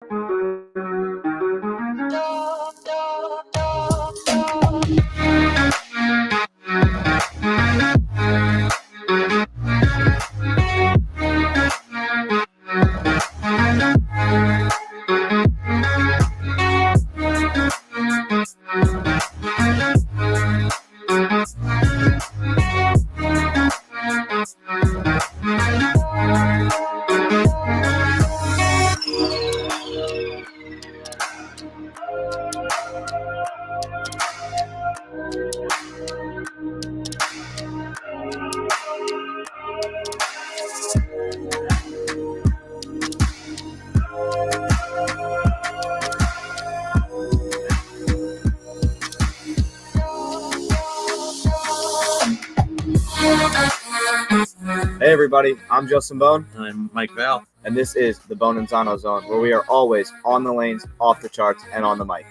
Hey everybody, I'm Justin Bohn. And I'm Mike Val. And this is the Bohn and Zano Zone, where we are always on the lanes, off the charts, and on the mic.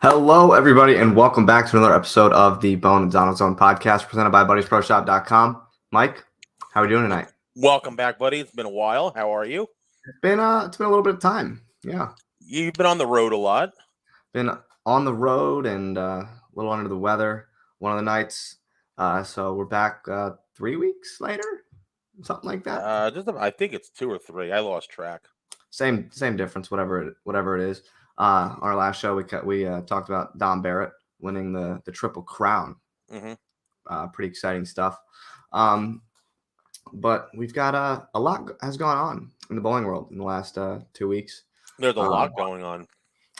Hello everybody, and welcome back to another episode of the Bohn and Zano Zone podcast presented by BuddiesProShop.com. Mike, how are we doing tonight? Welcome back, buddy. It's been a while. How are you? It's been a little bit of time. Yeah. You've been on the road a lot. Been on the road and a little under the weather one of the nights. So we're back 3 weeks later, something like that. I think it's 2 or 3. I lost track. Same difference, whatever it is. Our last show we talked about Don Barrett winning the Triple Crown. Mm-hmm. Pretty exciting stuff. But we've got a lot has gone on in the bowling world in the last 2 weeks. There's a lot going on.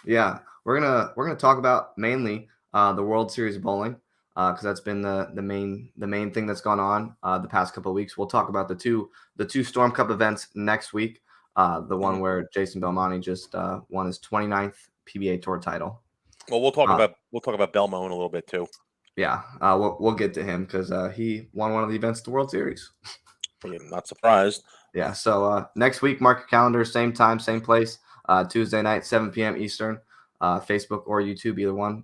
Yeah, we're gonna talk about mainly the World Series of Bowling because that's been the main thing that's gone on the past couple of weeks. We'll talk about the two Storm Cup events next week. The one where Jason Belmonte just won his 29th PBA Tour title. Well, we'll talk about Belmo in a little bit too. Yeah, we'll get to him because he won one of the events of the World Series. I'm not surprised. Yeah, so next week, mark your calendar, same time, same place, Tuesday night, 7 p.m. Eastern, Facebook or YouTube, either one.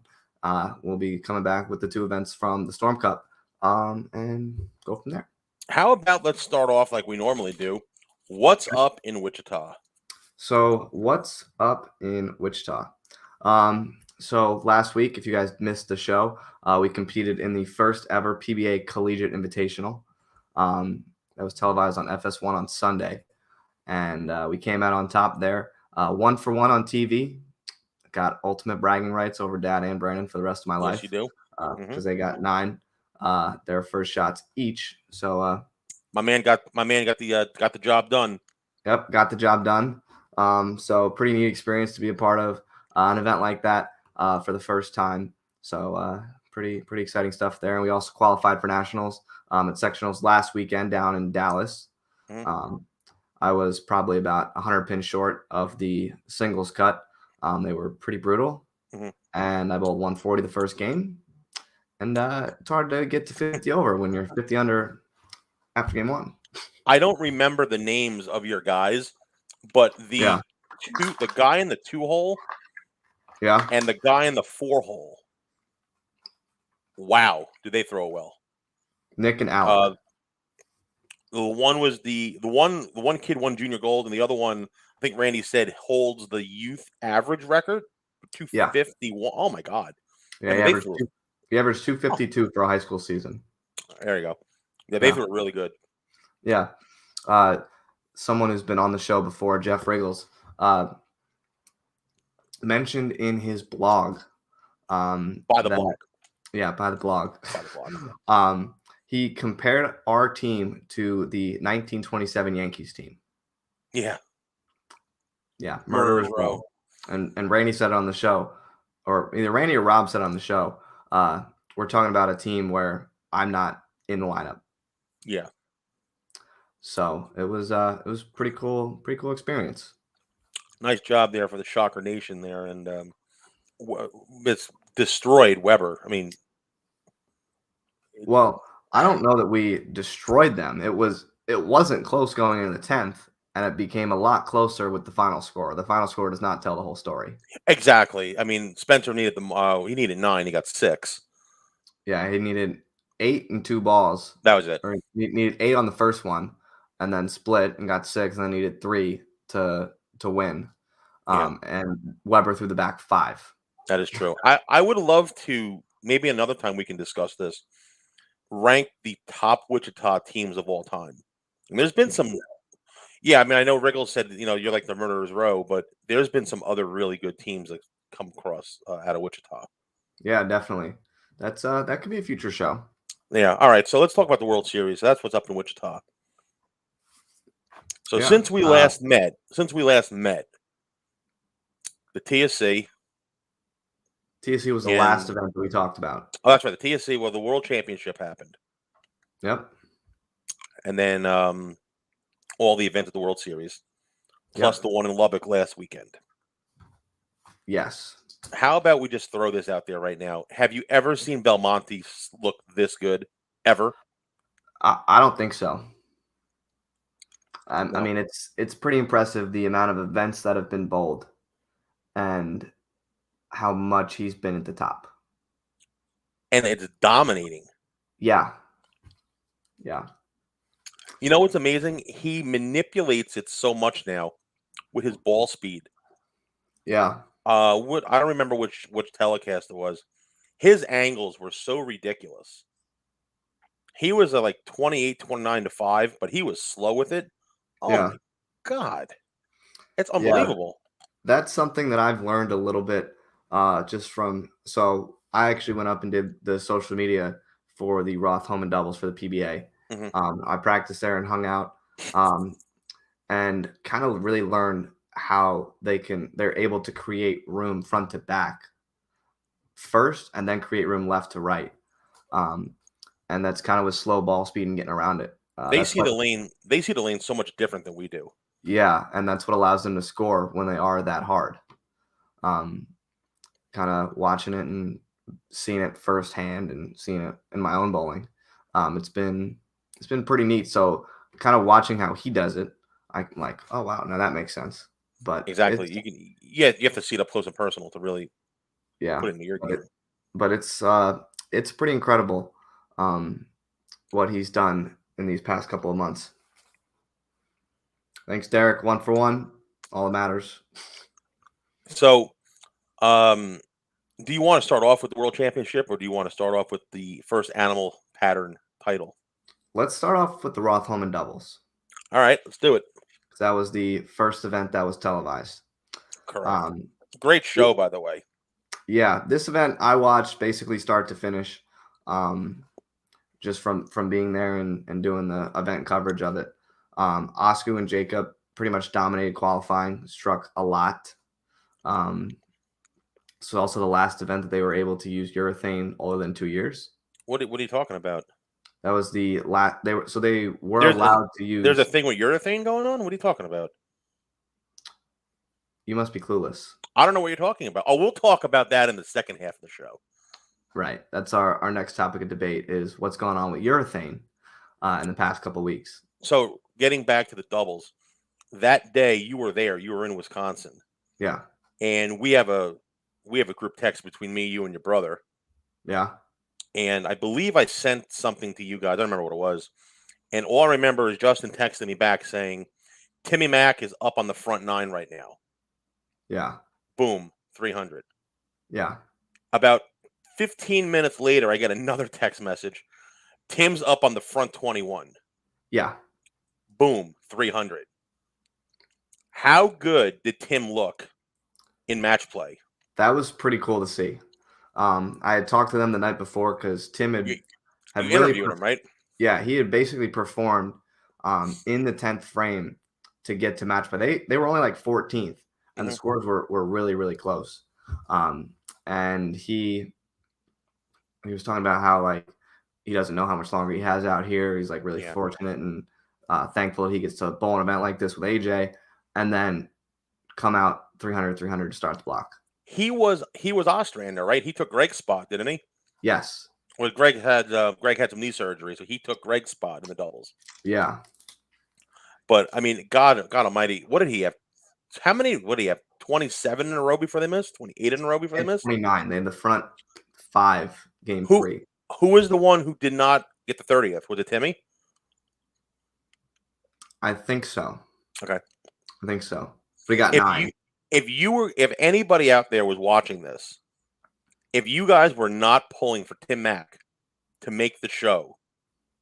We'll be coming back with the two events from the Storm Cup and go from there. How about let's start off like we normally do. What's up in Wichita? So what's up in Wichita? So last week, if you guys missed the show, we competed in the first ever PBA Collegiate Invitational. That was televised on FS1 on Sunday. And we came out on top there. 1 for 1 on TV. Got ultimate bragging rights over Dad and Brandon for the rest of my life. Yes, you do. Because they got 9 their first shots each. So my man got the job done. Yep, got the job done. So pretty neat experience to be a part of an event like that for the first time. So pretty exciting stuff there. And we also qualified for nationals at sectionals last weekend down in Dallas. Mm-hmm. I was probably about 100 pins short of the singles cut. They were pretty brutal. Mm-hmm. And I bowled 140 the first game. And it's hard to get to 50 over when you're 50 under after game 1. I don't remember the names of your guys, but the guy in the 2-hole, and the guy in the 4-hole. Wow, do they throw well? Nick and Alec. The one was the one kid won junior gold, and the other one, I think Randy said, holds the youth average record, 251. Oh my God! Yeah, he averaged 252 for a high school season. There you go. Yeah, they threw really good. Yeah. Someone who's been on the show before, Jeff Riggles, mentioned in his blog. By the blog. Yeah, by the blog. He compared our team to the 1927 Yankees team. Yeah. Yeah, Murderers Row. And Randy said it on the show, or either Randy or Rob said it on the show, we're talking about a team where I'm not in the lineup. Yeah. So it was pretty cool experience. Nice job there for the Shocker Nation there, and it's destroyed Weber. I mean, well, I don't know that we destroyed them. It wasn't close going into the 10th, and it became a lot closer with the final score. The final score does not tell the whole story. Exactly. I mean, Spencer needed he needed 9. He got 6. Yeah, he needed 8 and 2 balls. That was it. Or needed 8 on the first one, and then split and got 6, and then needed 3 to win. And Weber threw the back 5. That is true. I would love to, maybe another time we can discuss this, rank the top Wichita teams of all time. And there's been some, I mean, I know Riggle said, you're like the murderer's row, but there's been some other really good teams that come across out of Wichita. Yeah, definitely. That's that could be a future show. Yeah. All right. So let's talk about the World Series. That's what's up in Wichita. So since we last met, the TSC. TSC was the last event that we talked about. Oh, that's right. The TSC, well, the World Championship happened. Yep. And then all the events of the World Series, plus the one in Lubbock last weekend. Yes. How about we just throw this out there right now? Have you ever seen Belmonte look this good? Ever? I don't think so. I mean, it's pretty impressive the amount of events that have been bowled and how much he's been at the top. And it's dominating. Yeah. Yeah. You know what's amazing? He manipulates it so much now with his ball speed. Yeah. I don't remember which telecast it was. His angles were so ridiculous. He was at like 28, 29 to 5, but he was slow with it. Oh my God. It's unbelievable. That's something that I've learned a little bit just from, so I actually went up and did the social media for the Roth home and doubles for the PBA. I practiced there and hung out and kind of really learned how they're able to create room front to back first and then create room left to right. And that's kind of with slow ball speed and getting around it. They see the lane so much different than we do. Yeah, and that's what allows them to score when they are that hard. Kind of watching it and seeing it firsthand and seeing it in my own bowling. It's been pretty neat. So kind of watching how he does it, I'm like, oh wow, now that makes sense. But exactly, you have to see it up close and personal to really put it into your game. But it's pretty incredible what he's done in these past couple of months. Thanks, Derek. 1 for 1. All that matters. So, do you want to start off with the World Championship, or do you want to start off with the first animal pattern title? Let's start off with the Roth home and doubles. All right, let's do it. That was the first event that was televised. Correct. Great show, by the way. Yeah, this event I watched basically start to finish, just from being there and doing the event coverage of it. Oscar and Jacob pretty much dominated qualifying, struck a lot. So also the last event that they were able to use urethane older than 2 years. What are you talking about? That was the last. They were allowed to use. There's a thing with urethane going on. What are you talking about? You must be clueless. I don't know what you're talking about. Oh, we'll talk about that in the second half of the show. Right. That's our next topic of debate is what's going on with urethane in the past couple of weeks. So getting back to the doubles, that day you were there. You were in Wisconsin. Yeah. And we have a group text between me, you, and your brother. Yeah. And I believe I sent something to you guys. I don't remember what it was. And all I remember is Justin texting me back saying, Timmy Mack is up on the front 9 right now. Yeah. Boom, 300. Yeah. About 15 minutes later, I get another text message. Tim's up on the front 21. Yeah. Boom, 300. How good did Tim look in match play? That was pretty cool to see. I had talked to them the night before because Tim had really interviewed him, right? Yeah, he had basically performed in the 10th frame to get to match play. They were only like 14th, and the scores were really, really close. And he was talking about how like he doesn't know how much longer he has out here. He's like really fortunate and thankful that he gets to bowl an event like this with AJ, and then come out 300 to start the block. He was Ostrander, right? He took Greg's spot, didn't he? Yes. Well, Greg had some knee surgery, so he took Greg's spot in the doubles. Yeah. But I mean, God Almighty, what did he have? How many? What did he have? 27 in a row before they missed. 28 in a row before they missed. 29. They had the front 5 game 3. Who was the one who did not get the 30th? Was it Timmy? I think so. Okay. I think so. But he got If 9. if anybody out there was watching this, if you guys were not pulling for Tim Mack to make the show,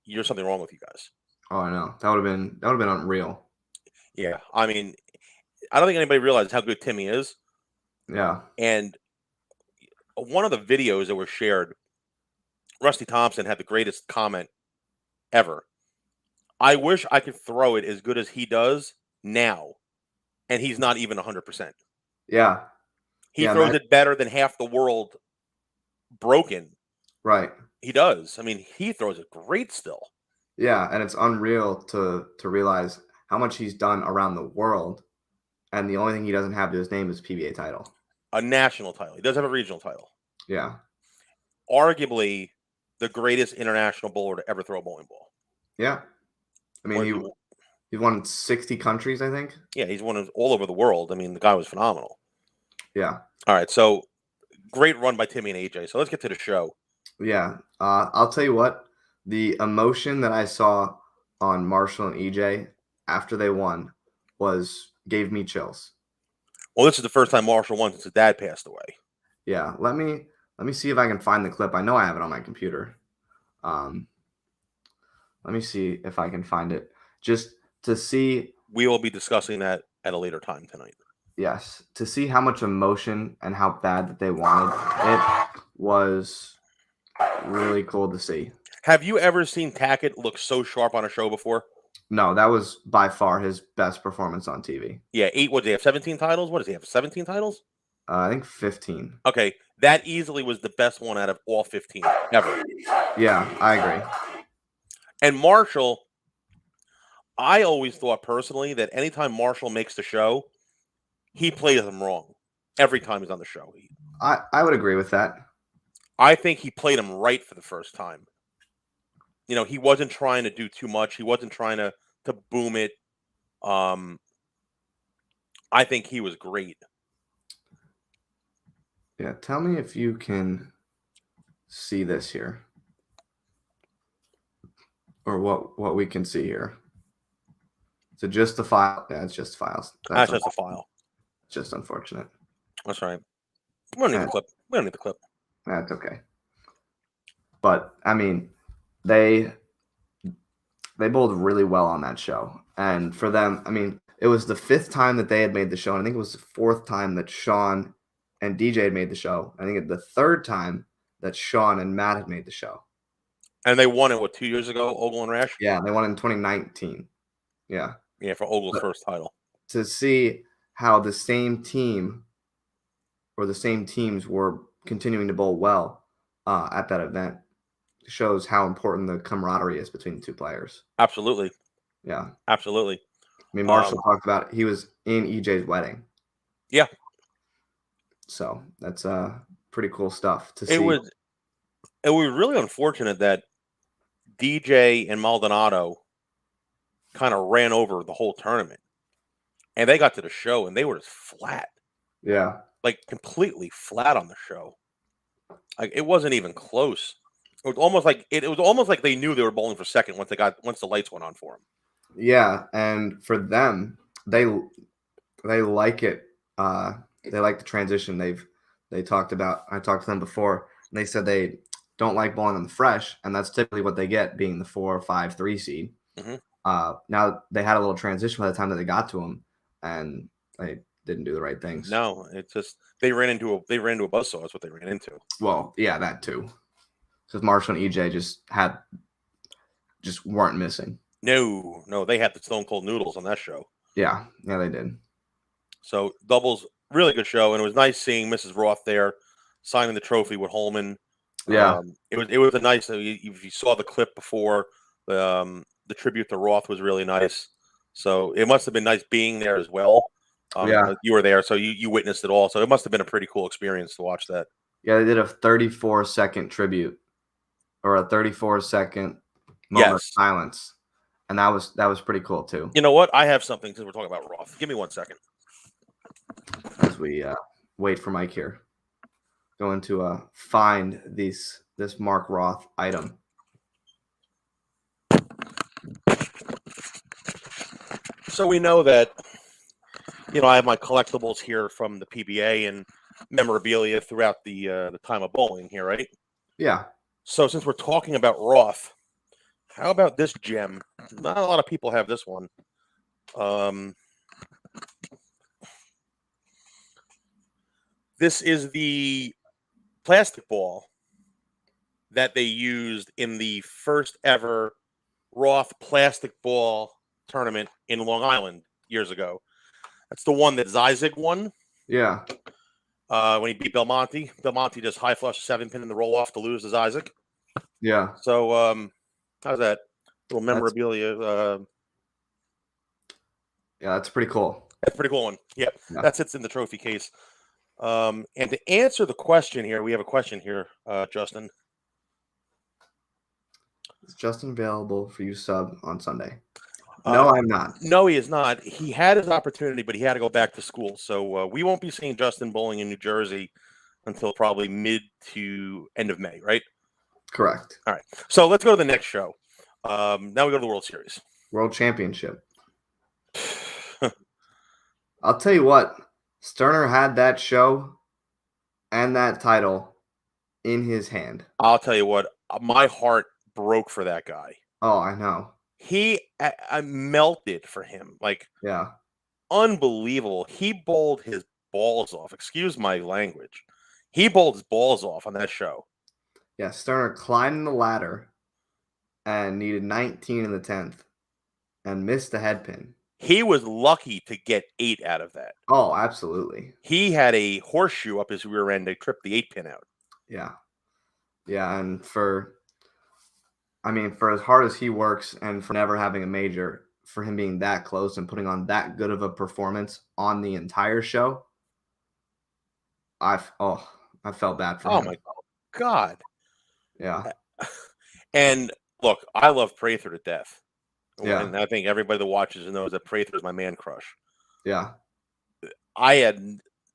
there's something wrong with you guys. Oh, I know. That would have been unreal. Yeah, I mean, I don't think anybody realized how good Timmy is. Yeah. And one of the videos that were shared, Rusty Thompson had the greatest comment ever. I wish I could throw it as good as he does now, and he's not even 100%. Yeah. He throws it better than half the world broken. Right. He does. I mean, he throws it great still. Yeah, and it's unreal to realize how much he's done around the world, and the only thing he doesn't have to his name is PBA title. A national title. He does have a regional title. Yeah. Arguably the greatest international bowler to ever throw a bowling ball. Yeah. I mean, he won 60 countries, I think. Yeah, he's won all over the world. I mean, the guy was phenomenal. Yeah. All right, so great run by Timmy and AJ. So let's get to the show. Yeah. I'll tell you what, the emotion that I saw on Marshall and EJ after they won gave me chills. Well, this is the first time Marshall won since his dad passed away. Yeah. Let me see if I can find the clip. I know I have it on my computer. Let me see if I can find it. Just to see. We will be discussing that at a later time tonight. Yes. To see how much emotion and how bad that they wanted. It was really cool to see. Have you ever seen Tackett look so sharp on a show before? No, that was by far his best performance on TV. Yeah, what does he have? 17 titles? What does he have? 17 titles? I think 15. Okay, that easily was the best one out of all 15 ever. Yeah, I agree. And Marshall, I always thought personally that anytime Marshall makes the show, he plays them wrong every time he's on the show. I would agree with that. I think he played him right for the first time. You know, he wasn't trying to do too much. He wasn't trying to boom it. I think he was great. Yeah, tell me if you can see this here. Or what we can see here. Is it just the file? Yeah, it's just files. That's just a file. Just unfortunate. That's right. We don't need the clip. We don't need the clip. That's okay. But I mean, they bowled really well on that show. And for them, I mean, it was the 5th time that they had made the show. And I think it was the 4th time that Sean and DJ had made the show. I think it's the 3rd time that Sean and Matt had made the show. And they won it, 2 years ago, Ogle and Rash? Yeah, they won in 2019. Yeah. Yeah, for Ogle's first title. To see how the same team or the same teams were continuing to bowl well at that event shows how important the camaraderie is between the two players. Absolutely. Yeah. Absolutely. I mean, Marshall talked about he was in EJ's wedding. Yeah. So that's pretty cool stuff to see. It was really unfortunate that DJ and Maldonado kind of ran over the whole tournament. And they got to the show and they were just flat. Yeah. Like completely flat on the show. Like it wasn't even close. It was almost like they knew they were bowling for second once the lights went on for them. Yeah, and for them, they like it. They like the transition. I talked to them before, and they said they don't like bowling on the fresh, and that's typically what they get, being the 4, 5, 3 seed. Mm-hmm. Now they had a little transition by the time that they got to them, and they didn't do the right things. No, it's just they ran into a buzzsaw. That's what they ran into. Well, yeah, that too. Because Marshall and EJ just weren't missing. No, they had the Stone Cold Noodles on that show. Yeah, they did. So doubles, really good show, and it was nice seeing Mrs. Roth there signing the trophy with Holman. Yeah, it was a nice. If you saw the clip before, the tribute to Roth was really nice. So it must have been nice being there as well. Yeah, you were there, so you witnessed it all. So it must have been a pretty cool experience to watch that. Yeah, they did a 34-second tribute, or a 34-second moment of silence, and that was pretty cool too. You know what? I have something since we're talking about Roth. Give me 1 second. As we wait for Mike here, going to find these this Mark Roth item. So we know that, I have my collectibles here from the PBA and memorabilia throughout the time of bowling here, right? Yeah. So since we're talking about Roth, how about this gem? Not a lot of people have this one. This is the plastic ball that they used in the first ever Roth plastic ball tournament in Long Island years ago. That's the one that Zizek won. Yeah. When he beat Belmonte. Belmonte just high flush 7-pin in the roll off to lose to Zizek. Yeah. So how's that little memorabilia? Yeah, that's pretty cool. That's a pretty cool one. Yeah, Yeah. that sits in the trophy case. And to answer the question here, we have a question here, Justin. Is Justin available for you to sub on Sunday? No, I'm not. No, he is not. He had his opportunity, but he had to go back to school. So we won't be seeing Justin bowling in New Jersey until probably mid to end of May, right? Correct. All right. So let's go to the next show. Now we go to the World Series. World Championship. I'll tell you what, Sterner had that show and that title in his hand. I'll tell you what, my heart broke for that guy. Oh, I know. I melted for him. Like, Yeah. unbelievable. He bowled his balls off. Excuse my language. He bowled his balls off on that show. Yeah, Sterner climbed the ladder and needed 19 in the 10th and missed the head pin. He was lucky to get 8 out of that. Oh, absolutely. He had a horseshoe up his rear end to trip the 8-pin out. Yeah. Yeah, and for as hard as he works and for never having a major, for him being that close and putting on that good of a performance on the entire show, I felt bad for him. Oh my God. Yeah. And look, I love Prather to death. Yeah. And I think everybody that watches knows that Prather is my man crush. Yeah. I had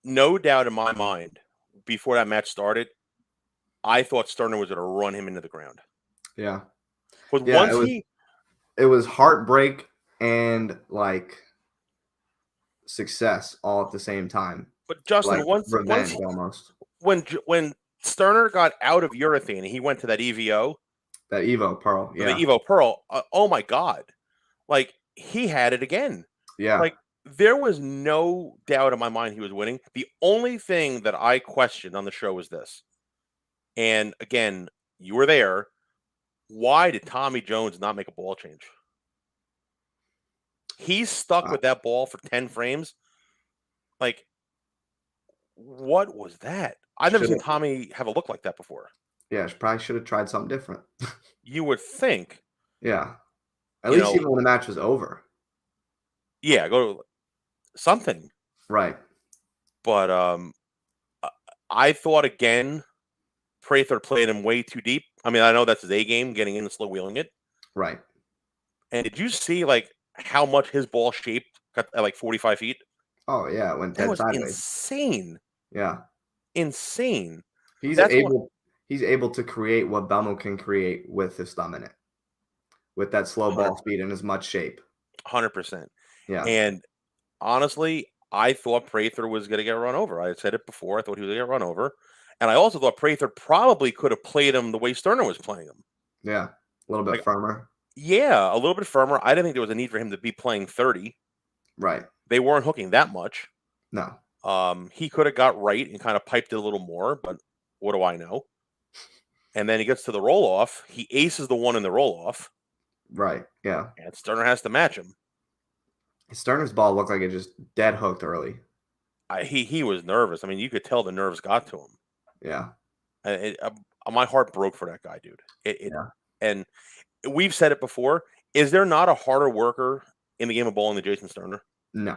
no doubt in my mind before that match started, I thought Sterner was going to run him into the ground. Yeah. But Yeah, it was heartbreak and like success all at the same time. But Justin, Like once revenge almost. when Sterner got out of urethane, he went to that EVO, That Evo Pearl. Yeah. the Evo Pearl. Oh my God. Like, he had it again. Yeah. Like, there was no doubt in my mind he was winning. The only thing that I questioned on the show was this. And again, you were there. Why did Tommy Jones not make a ball change? He's stuck with that ball for 10 frames. Like, what was that? I've never seen Tommy have a look like that before. Yeah, probably should have tried something different. You would think. Yeah. At least even when the match was over. Yeah, go to something. Right. But I thought, again, Prather played him way too deep. I mean, I know that's his A game, getting in and slow wheeling it. Right. And did you see, like, how much his ball shaped at like 45 feet? Oh, yeah, it went That dead was sideways. insane. Yeah. Insane. He's able to create what Belmo can create with his thumb in it. With that slow ball speed and as much shape. 100%. Yeah. And honestly, I thought Prather was going to get run over. I had said it before. I thought he was going to get run over. And I also thought Prather probably could have played him the way Sterner was playing him. Yeah. A little bit firmer. Yeah, a little bit firmer. I didn't think there was a need for him to be playing 30. Right. They weren't hooking that much. No. He could have got right and kind of piped it a little more, but what do I know? And then he gets to the roll-off. He aces the one in the roll-off. Right, yeah. And Sterner has to match him. Sterner's ball looked like it just dead hooked early. He was nervous. I mean, you could tell the nerves got to him. Yeah. My heart broke for that guy, dude. Yeah. And we've said it before. Is there not a harder worker in the game of bowling than Jason Sterner? No.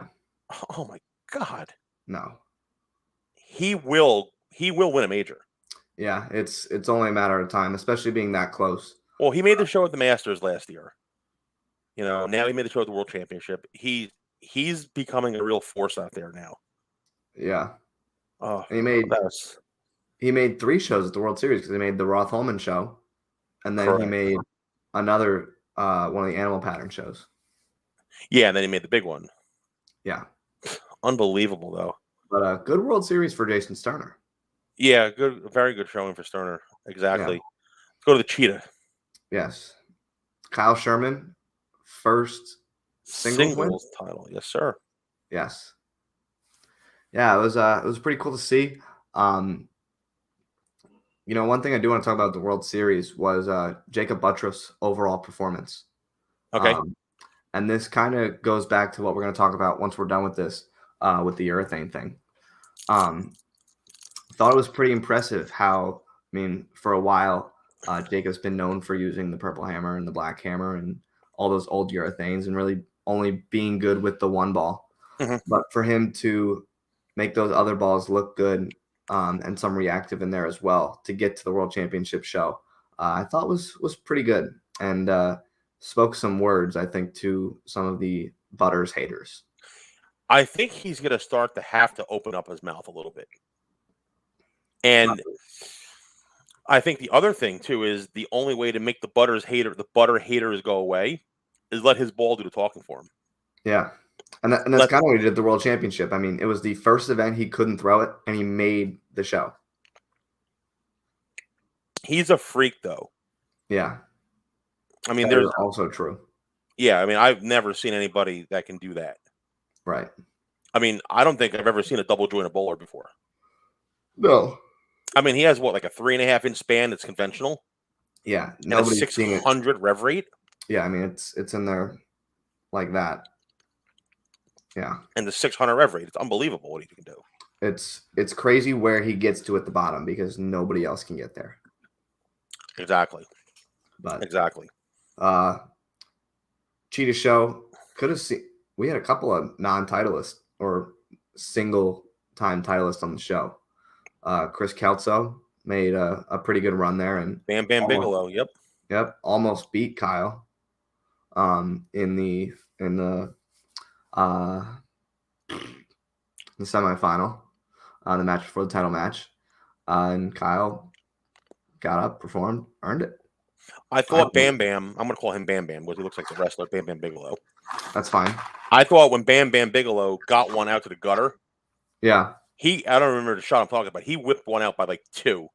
Oh my God. No. He will win a major. Yeah, it's only a matter of time, especially being that close. Well, he made the show at the Masters last year. Now he made the show at the World Championship. He's becoming a real force out there now. Yeah. Oh, and he made 3 shows at the World Series because he made the Roth Holman show, and then he Correct. made another one of the Animal Pattern shows. Yeah, and then he made the big one. Yeah, unbelievable though. But good World Series for Jason Sterner. Yeah, good, very good showing for Sterner. Exactly. Let's go to the Cheetah. Yes, Kyle Sherman, first singles win. Title. Yes, sir. Yes. Yeah, it was pretty cool to see. One thing I do want to talk about the World Series was Jacob Buttreff's overall performance. Okay. And this kind of goes back to what we're going to talk about once we're done with this, with the urethane thing. Thought it was pretty impressive how, for a while, Jacob's been known for using the purple hammer and the black hammer and all those old urethanes and really only being good with the one ball. Mm-hmm. But for him to make those other balls look good and some reactive in there as well to get to the World Championship show, I thought was pretty good and spoke some words, I think, to some of the Butters haters. I think he's going to start to have to open up his mouth a little bit. And I think the other thing, too, is the only way to make the butter haters go away is let his ball do the talking for him. Yeah. And that's kind of what he did at the World Championship. It was the first event he couldn't throw it, and he made the show. He's a freak, though. Yeah. There's also true. Yeah, I've never seen anybody that can do that. Right. I don't think I've ever seen a double jointed bowler before. No. He has like a 3.5-inch span that's conventional. Yeah. Nobody's 600 rev rate. Yeah, it's in there like that. Yeah. And the 600 rev rate, it's unbelievable what he can do. It's crazy where he gets to at the bottom because nobody else can get there. Exactly. Exactly. Cheetah show could have seen. We had a couple of non-titleists or single-time titleists on the show. Chris Kelso made a pretty good run there, and Bam Bam Bigelow. Yep, almost beat Kyle. In the semifinal, the match before the title match, and Kyle got up, performed, earned it. I thought Bam Bam, I'm going to call him Bam Bam, because he looks like the wrestler, Bam Bam Bigelow. That's fine. I thought when Bam Bam Bigelow got one out to the gutter, yeah, I don't remember the shot I'm talking about. He whipped one out by like 2,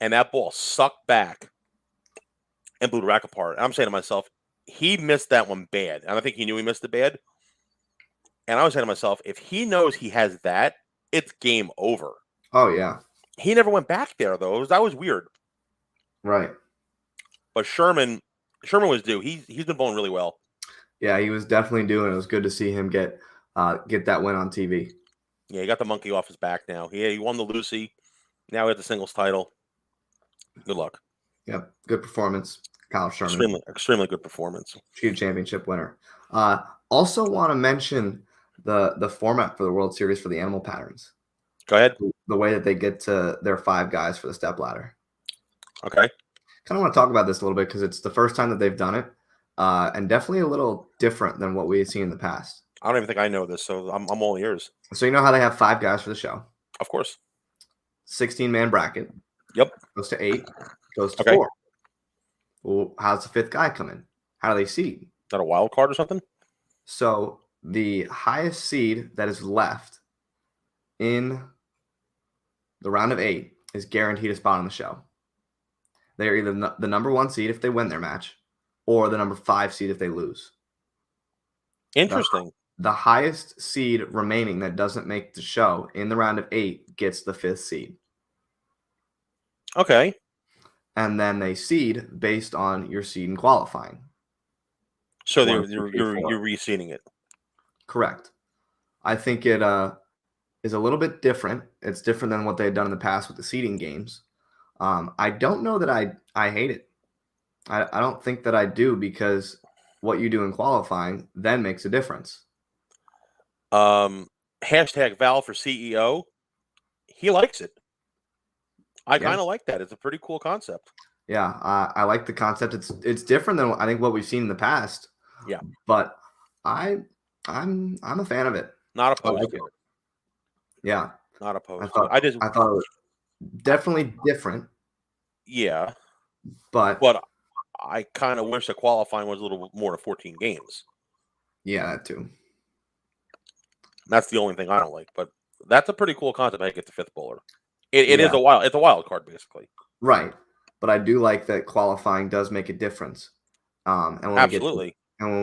and that ball sucked back and blew the rack apart. And I'm saying to myself, he missed that one bad. And I think he knew he missed it bad. And I was saying to myself, if he knows he has that, it's game over. Oh, yeah. He never went back there, though. That was weird. Right. But Sherman was due. He's been bowling really well. Yeah, he was definitely doing it. It was good to see him get that win on TV. Yeah, he got the monkey off his back now. He won the Lucy. Now he has the singles title. Good luck. Yep, good performance, Kyle Sherman. Extremely good performance. Cheetah Championship winner. Also want to mention the format for the World Series for the Animal Patterns. Go ahead. The way that they get to their 5 guys for the step ladder. Okay. Kind of want to talk about this a little bit because it's the first time that they've done it, and definitely a little different than what we've seen in the past. I don't even think I know this, so I'm all ears. So you know how they have 5 guys for the show? Of course. 16-man bracket. Yep. Goes to 8. Goes to 4. Well, how's the 5th guy come in? How do they seed? Is that a wild card or something? So the highest seed that is left in the round of 8 is guaranteed a spot on the show. They're either the number 1 seed if they win their match, or the number 5 seed if they lose. Interesting. The highest seed remaining that doesn't make the show in the round of 8 gets the 5th seed. Okay. And then they seed based on your seed in qualifying. So you're reseeding it. Correct. I think it is a little bit different. It's different than what they had done in the past with the seeding games. I don't know that I hate it. I don't think that I do, because what you do in qualifying then makes a difference. Hashtag Val for CEO. He likes it. I kind of like that. It's a pretty cool concept. Yeah, I like the concept. It's different than I think what we've seen in the past. Yeah, but I'm a fan of it. Not opposed to it. Yeah, not opposed. I thought Definitely different, Yeah, but but I kind of wish the qualifying was a little more than 14 games. yeah, that too. That's the only thing I don't like. But that's a pretty cool concept. How you get the fifth bowler. It is Yeah, a wild. It's a wild card basically. right. But I do like that qualifying does make a difference. And when we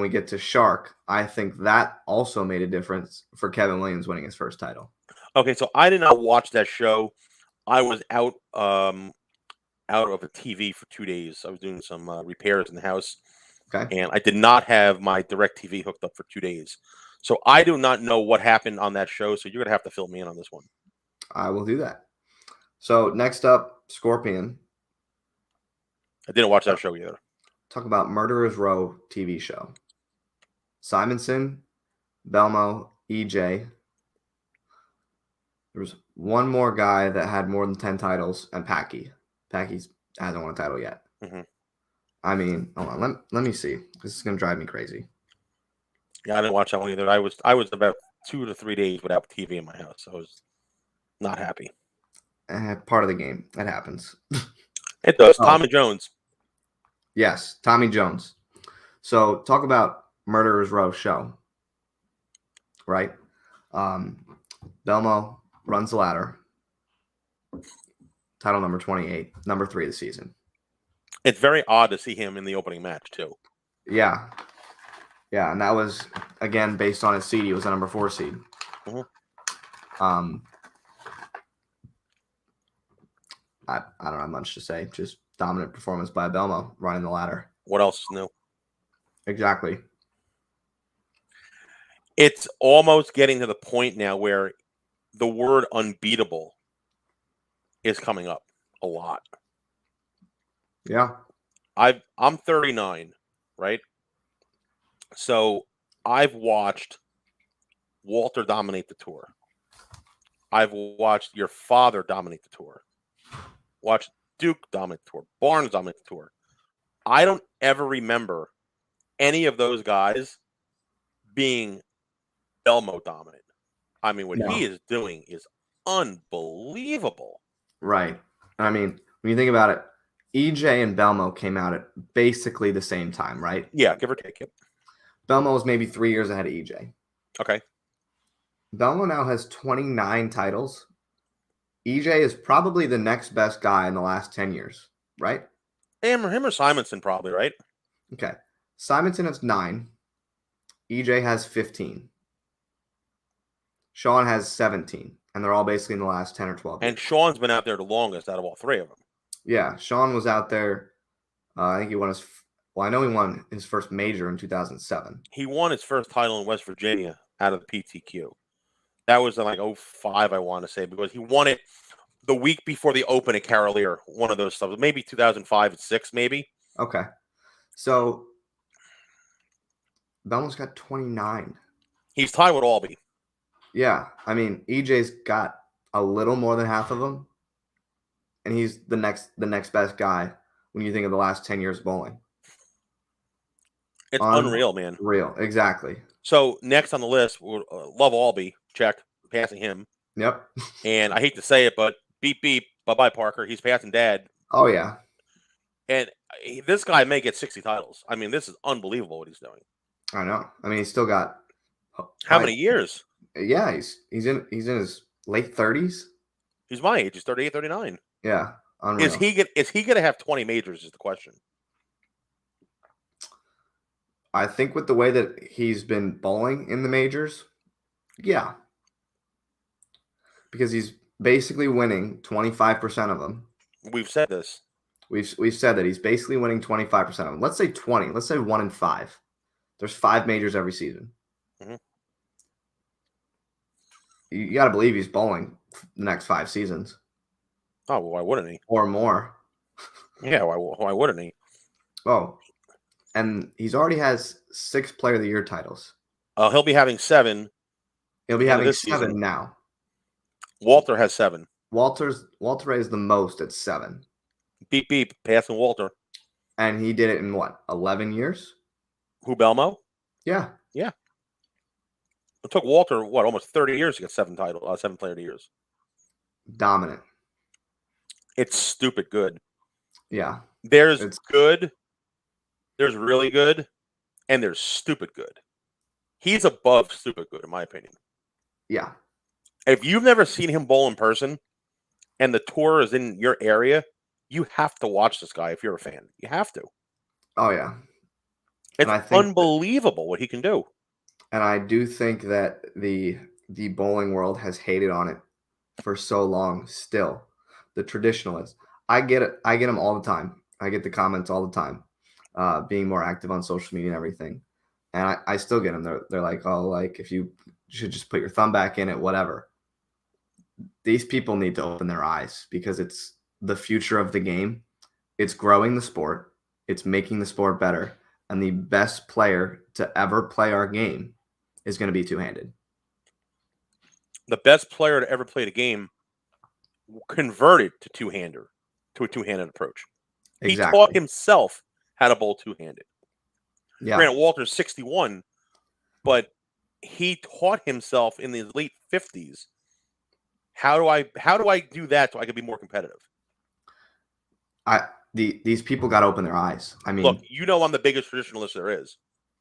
get to Absolutely. Shark, I think that also made a difference for Kevin Williams winning his first title. Okay, so I did not watch that show. I was out of a TV for 2 days. I was doing some repairs in the house, Okay, and I did not have my direct TV hooked up for 2 days. So I do not know what happened on that show. So you're gonna have to fill me in on this one. I will do that. So next up, Scorpion. I didn't watch that show either. Talk about Murderers Row TV show. Simonson, Belmo, EJ. There was one more guy that had more than 10 titles, and Packy. Packy's hasn't won a title yet. Mm-hmm. I mean, hold on. Let me see. This is going to drive me crazy. Yeah, I didn't watch that one either. I was about 2 to 3 days without TV in my house. I was not happy. Part of the game. That happens. It does. Oh, Tommy Jones. yes. Tommy Jones. So talk about Murderers Row show, right? Belmo runs the ladder. Title number 28, number 3 of the season. It's very odd to see him in the opening match too. Yeah. Yeah, and that was, again, based on his seed. He was a number 4 seed. Mm-hmm. I don't have much to say. Just dominant performance by Belmo running the ladder. What else is new? Exactly. It's almost getting to the point now where the word unbeatable is coming up a lot. Yeah. I'm 39, right? So I've watched Walter dominate the tour. I've watched your father dominate the tour. Watched Duke dominate the tour. Barnes dominate the tour. I don't ever remember any of those guys being Elmo dominant. I mean, what he is doing is unbelievable. Right. I mean, when you think about it, EJ and Belmo came out at basically the same time, right? Yeah, give or take. Yep. Belmo was maybe 3 years ahead of EJ. Okay. Belmo now has 29 titles. EJ is probably the next best guy in the last 10 years, right? Him or Simonson probably, right? Okay. Simonson has 9. EJ has 15. Sean has 17. And they're all basically in the last 10 or 12 years. And Sean's been out there the longest out of all 3 of them. Yeah. Sean was out there. I think he won I know he won his first major in 2007. He won his first title in West Virginia out of the PTQ. That was in like 05, I want to say, because he won it the week before the Open at Carolier. One of those stuff. Maybe 2005 and 6, maybe. Okay. So Belmo's got 29. He's tied with Albee. Yeah. I mean, EJ's got a little more than half of them. And he's the next best guy when you think of the last 10 years of bowling. It's unreal, man. Real. Exactly. So next on the list, love Albee. Check. Passing him. Yep. And I hate to say it, but beep, beep. Bye-bye, Parker. He's passing Dad. Oh, yeah. And this guy may get 60 titles. I mean, this is unbelievable what he's doing. I know. I mean, he's still got how many years? Yeah, he's in his late 30s. He's my age. He's 38, 39. Yeah. Unreal. Is he gonna have 20 majors is the question. I think with the way that he's been bowling in the majors, yeah. Because he's basically winning 25% of them. We've said this. We've said that he's basically winning 25% of them. Let's say 20. Let's say 1 in 5. There's 5 majors every season. Mm-hmm. You got to believe he's bowling the next 5 seasons. Oh, well, why wouldn't he? Or more. Yeah, why wouldn't he? Oh, and he's already has 6 Player of the Year titles. He'll be having 7. He'll be having 7 season. now. Walter has 7. Walter is the most at 7. Beep, beep, passing Walter. And he did it in what, 11 years? Who, Belmo? Yeah. Yeah. It took Walter, almost 30 years to get 7 Player of the Years. Dominant. It's stupid good. Yeah. There's It's good, there's really good, and there's stupid good. He's above stupid good, in my opinion. yeah. If you've never seen him bowl in person and the tour is in your area, you have to watch this guy if you're a fan. You have to. Oh yeah. And It's I think that, unbelievable what he can do. and I do think that the bowling world has hated on it for so long still. The traditionalists. I get it. I get them all the time. I get the comments all the time. Being more active on social media and everything. And I still get them. They're like, oh, like if you should just put your thumb back in it, whatever. These people need to open their eyes because it's the future of the game. It's growing the sport. It's making the sport better. And the best player to ever play our game is going to be two-handed. The best player to ever play the game converted to two-hander, to a two-handed approach. He Exactly. taught himself how to bowl two-handed. Yeah. Granted, Walter's 61, but he taught himself in the late 50s. How do I do that so I can be more competitive? These people got to open their eyes. I mean, Look, I'm the biggest traditionalist there is.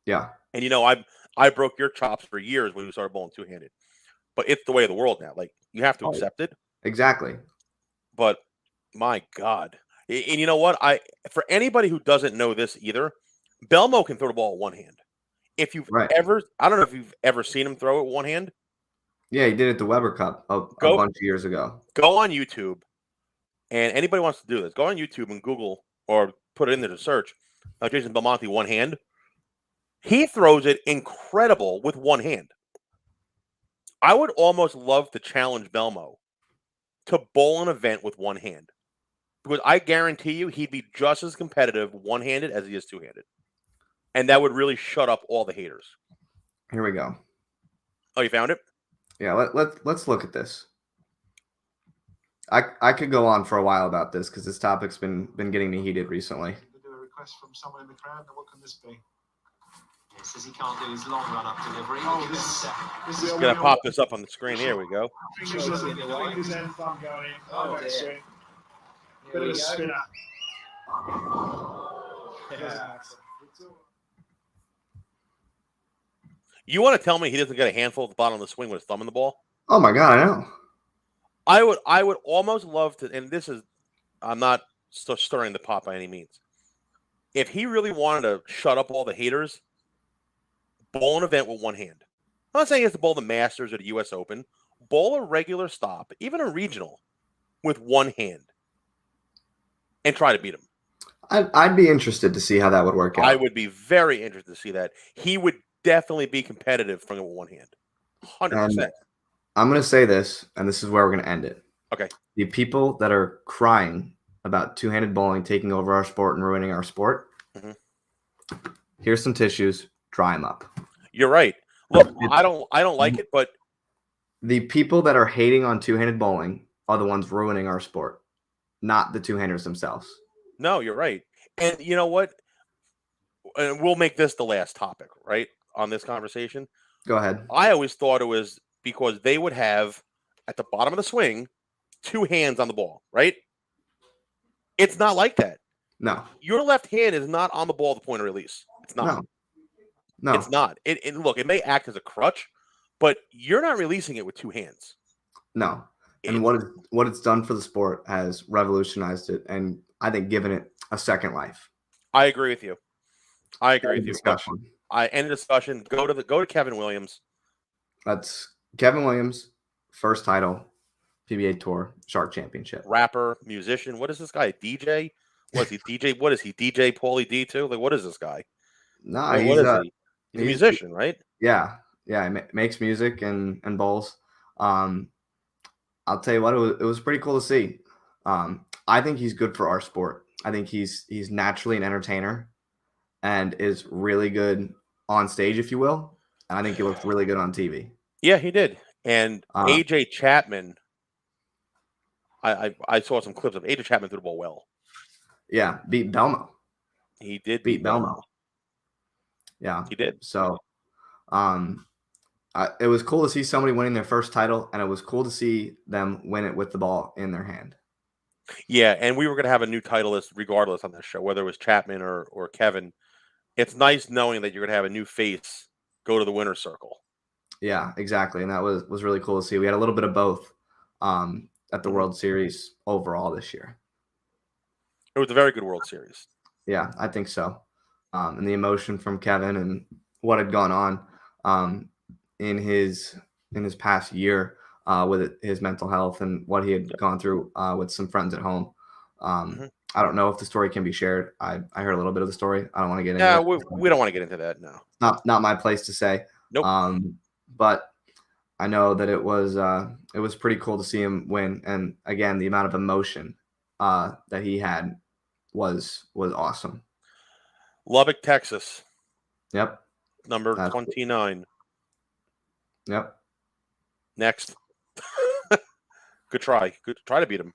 yeah. And I broke your chops for years when we started bowling two-handed. But it's the way of the world now. Like, you have to accept it. Exactly. But my God. And you know what? For anybody who doesn't know this either, Belmo can throw the ball with one hand. If you've Right. I don't know if you've ever seen him throw it with one hand. Yeah, he did it the Weber Cup a bunch of years ago. Go on YouTube, and anybody wants to do this, go on YouTube and Google or put it in there to search Jason Belmonte one hand. He throws it incredible with one hand. I would almost love to challenge Belmo to bowl an event with one hand. Because I guarantee you he'd be just as competitive one-handed as he is two-handed. And that would really shut up all the haters. Here we go. Oh, you found it? Yeah, let's look at this. I could go on for a while about this because this topic's been getting me heated recently. Do a request from someone in the crowd. Now, what can this be? He says he can't do his long run up delivery. Oh, this is Gonna pop this up on the screen. Here we go. fingers and thumb going. Oh, Next dear. swing. Bit of a spinner. Yeah. You want to tell me he doesn't get a handful at the bottom of the swing with his thumb in the ball? Oh my God, I know. I would almost love to, and this is, I'm not stirring the pot by any means. If he really wanted to shut up all the haters, bowl an event with one hand. I'm not saying he has to bowl the Masters or the U.S. Open. Bowl a regular stop, even a regional, with one hand, and try to beat him. I'd be interested to see how that would work out. I would be very interested to see that. He would definitely be competitive from with one hand. 100%. I'm going to say this, and this is where we're going to end it. Okay. The people that are crying about two-handed bowling taking over our sport and ruining our sport, here's some tissues, dry them up. You're right. Look, I don't like it, but the people that are hating on two-handed bowling are the ones ruining our sport, not the two-handers themselves. no, you're right. And you know what? And we'll make this the last topic, right, on this conversation. Go ahead. I always thought it was because they would have, at the bottom of the swing, two hands on the ball, right? It's not like that. No. Your left hand is not on the ball at the point of release. It's not. No. It's not. Look, it may act as a crutch, but you're not releasing it with two hands. No. And what it's done for the sport has revolutionized it, and I think given it a second life. I agree with you. I agree with you. Discussion. I end the discussion. Go to Kevin Williams. That's Kevin Williams, first title, PBA Tour, Shark Championship. Rapper, musician. What is this guy? DJ? What is he? DJ? What is he? DJ Paulie D too? Like, what is this guy? No, Like, he's what is he? He's a musician, right? Yeah. He makes music and bowls. I'll tell you what, it was pretty cool to see. I think he's good for our sport. I think he's naturally an entertainer and is really good on stage, if you will. And I think he looked really good on TV. Yeah, he did. And AJ Chapman, I saw some clips of AJ Chapman threw the ball well. Yeah, beat Belmo. He did beat Belmo. Yeah, he did. So, it was cool to see somebody winning their first title, and it was cool to see them win it with the ball in their hand. Yeah, and we were going to have a new titleist regardless on this show, whether it was Chapman or Kevin. It's nice knowing that you're going to have a new face go to the winner's circle. Yeah, exactly. And that was really cool to see. We had a little bit of both at the World Series overall this year. It was a very good World Series. Yeah, I think so. And the emotion from Kevin and what had gone on in his past year with his mental health and what he had gone through with some friends at home. I don't know if the story can be shared. I heard a little bit of the story. I don't want to get into Yeah, it. we don't want to get into that. No, Not my place to say. Nope. But I know that it was pretty cool to see him win. And again, the amount of emotion that he had was awesome. Lubbock, Texas. Yep. Number 29. Yep. Next. Good try. Good try to beat him.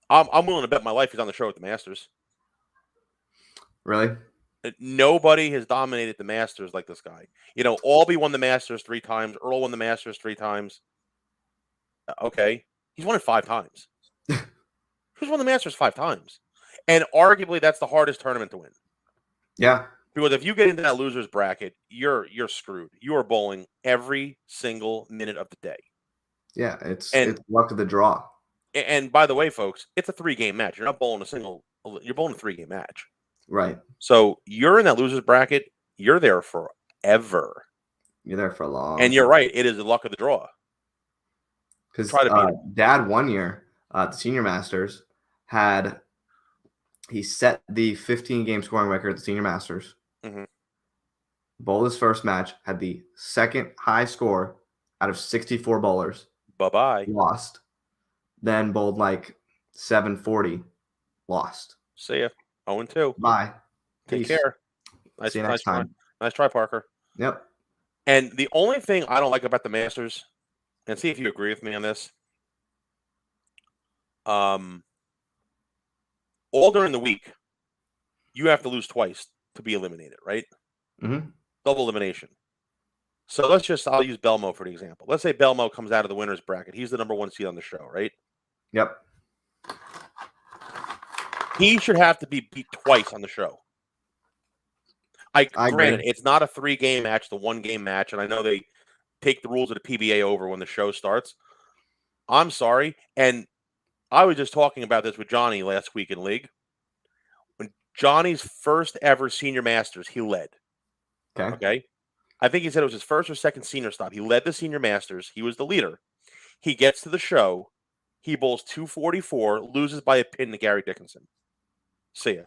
I'm willing to bet my life he's on the show at the Masters. Really? Nobody has dominated the Masters like this guy. You know, Albie won the Masters 3 times. Earl won the Masters 3 times. Okay. He's won it 5 times. Who's won the Masters 5 times? And arguably, that's the hardest tournament to win. Yeah. Because if you get into that loser's bracket, you're screwed. You are bowling every single minute of the day. Yeah, it's luck of the draw. And by the way, folks, it's a 3-game match. You're not bowling you're bowling a 3-game match. Right. So you're in that loser's bracket. You're there forever. You're there for a long And you're right. It is the luck of the draw. Because Dad 1 year at the Senior Masters he set the 15-game scoring record at the Senior Masters. Mm-hmm. Bowled his first match, had the second high score out of 64 bowlers. Bye-bye. Lost. Then bowled like 740. Lost. See ya. 0-2. Bye. Take Peace. care. See you next time. Nice try, Parker. Yep. And the only thing I don't like about the Masters, and see if you agree with me on this, all during the week, you have to lose twice to be eliminated, right? Mm-hmm. Double elimination. So I'll use Belmo for the example. Let's say Belmo comes out of the winner's bracket. He's the number 1 seed on the show, right? Yep. He should have to be beat twice on the show. Granted, it's not a 3-game match, the 1-game match, and I know they take the rules of the PBA over when the show starts. I'm sorry, and I was just talking about this with Johnny last week in League. When Johnny's first ever Senior Masters, he led. Okay? I think he said it was his first or second senior stop. He led the Senior Masters. He was the leader. He gets to the show. He bowls 244, loses by a pin to Gary Dickinson. See ya.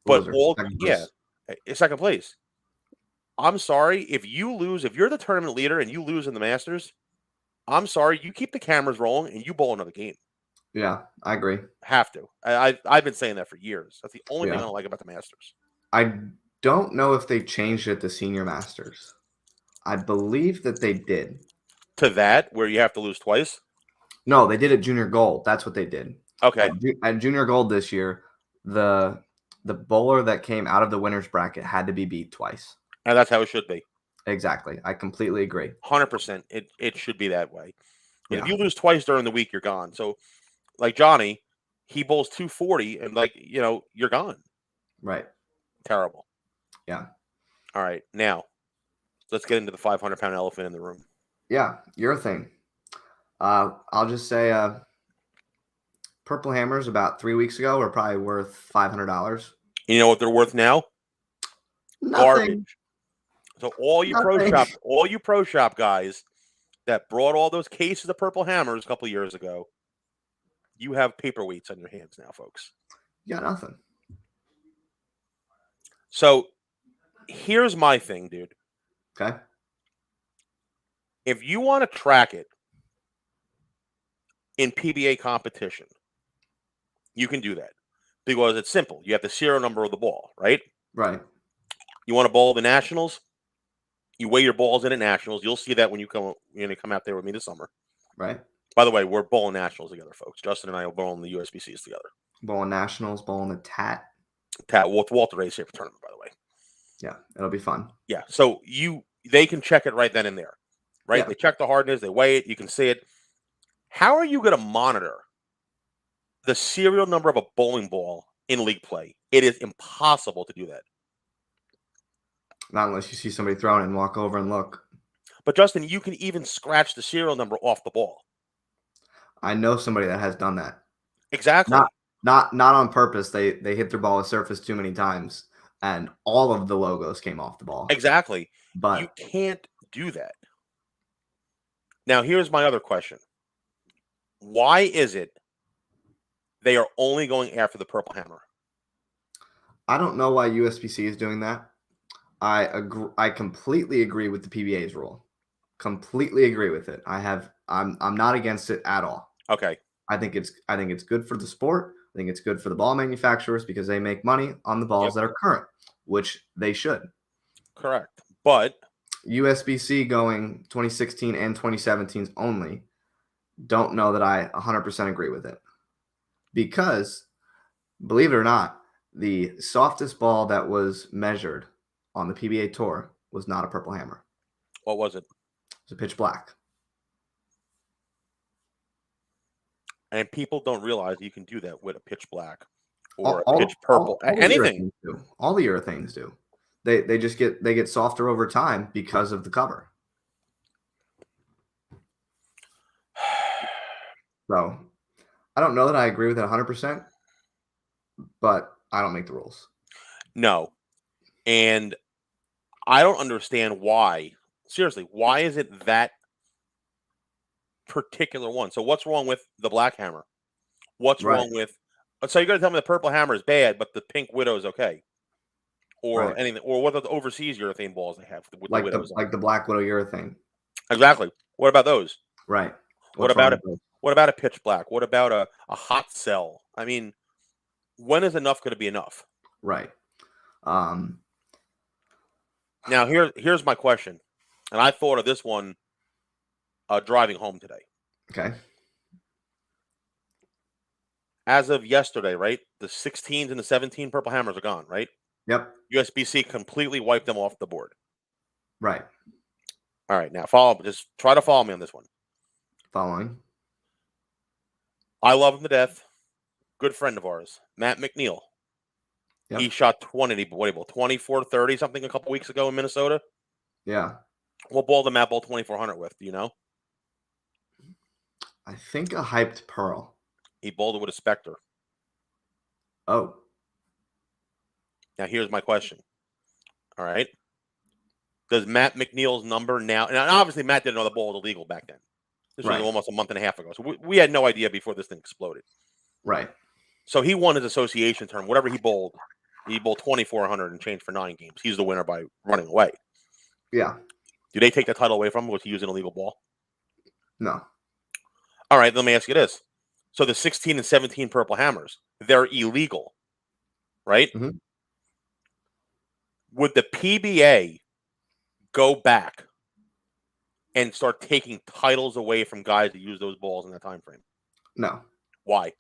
But second place. I'm sorry, if you're the tournament leader and you lose in the Masters, I'm sorry, you keep the cameras rolling and you bowl another game. Yeah, I agree. Have to. I've been saying that for years. That's the only thing I don't like about the Masters. I don't know if they changed it to Senior Masters. I believe that they did. To that, where you have to lose twice? No, they did it Junior Gold. That's what they did. Okay. At Junior Gold this year, the bowler that came out of the winner's bracket had to be beat twice. And that's how it should be. Exactly. I completely agree. 100%. It should be that way. If you lose twice during the week, you're gone. So, like Johnny, he bowls 240, and you're gone. Right. Terrible. Yeah. All right. Now, let's get into the 500-pound elephant in the room. Yeah, your thing. I'll just say Purple Hammers about 3 weeks ago were probably worth $500. You know what they're worth now? Nothing. Garbage. So all you pro shop guys that brought all those cases of Purple Hammers a couple of years ago, you have paperweights on your hands now, folks. You got nothing. So here's my thing, dude. Okay. If you want to track it in PBA competition, you can do that because it's simple. You have the serial number of the ball, right? Right. You want to bowl the Nationals? You weigh your balls in at Nationals. You'll see that when you come out there with me this summer. Right. By the way, we're bowling Nationals together, folks. Justin and I are bowling the USBCs together. Bowling Nationals, bowling the TAT. Walter Ray's here for tournament, by the way. Yeah, it'll be fun. Yeah, so they can check it right then and there, right? Yeah. They check the hardness, they weigh it, you can see it. How are you going to monitor the serial number of a bowling ball in league play. It is impossible to do that. Not unless you see somebody throwing it and walk over and look. But Justin, you can even scratch the serial number off the ball. I know somebody that has done that. Exactly. Not on purpose. They hit their ball with surface too many times, and all of the logos came off the ball. Exactly. But you can't do that. Now, here's my other question. Why is it they are only going after the Purple Hammer? I don't know why USBC is doing that. I completely agree with the PBA's rule. Completely agree with it. I'm not against it at all. Okay. I think it's good for the sport. I think it's good for the ball manufacturers because they make money on the balls that are current, which they should. Correct. But USBC going 2016 and 2017s only, don't know that I 100% agree with it. Because, believe it or not, the softest ball that was measured on the PBA Tour was not a Purple Hammer. what was it? It was a pitch black. And people don't realize you can do that with a pitch black or a All- pitch purple. all the Anything. urethanes do. All the urethanes do. They just get softer over time because of the cover. So I don't know that I agree with it 100%, but I don't make the rules. No. And I don't understand why. Seriously, why is it that particular one? So what's wrong with the Black Hammer? What's Right. wrong with... So you're going to tell me the Purple Hammer is bad, but the Pink Widow is okay? Or Right. anything? Or what are the overseas urethane balls they have with Like the the widows on? like the Black Widow urethane. Exactly. What about those? Right. What What's wrong about it? with those? What about a pitch black? What about a hot cell? I mean, when is enough going to be enough? Right. Now, here's my question, and I thought of this one driving home today. Okay. As of yesterday, right, the 16s and the 17 Purple Hammers are gone, right? Yep. USBC completely wiped them off the board. Right. All right, now just try to follow me on this one. Following. I love him to death. Good friend of ours, Matt McNeil. Yep. He shot 24 30 something a couple weeks ago in Minnesota. Yeah. What ball did Matt bowl 2400 with? Do you know? I think a hyped pearl. He bowled it with a Spectre. Oh. Now, here's my question. All right. Does Matt McNeil's number now, and obviously Matt didn't know the ball was illegal back then. This was Right. almost a month and a half ago. So we had no idea before this thing exploded. Right. So he won his association term. Whatever he bowled 2,400 and changed for 9 games. He's the winner by running away. Yeah. Do they take the title away from him? Was he using an illegal ball? No. All right, let me ask you this. So the 16 and 17 Purple Hammers, they're illegal, right? Mhm. Would the PBA go back and start taking titles away from guys that use those balls in that time frame? No. Why?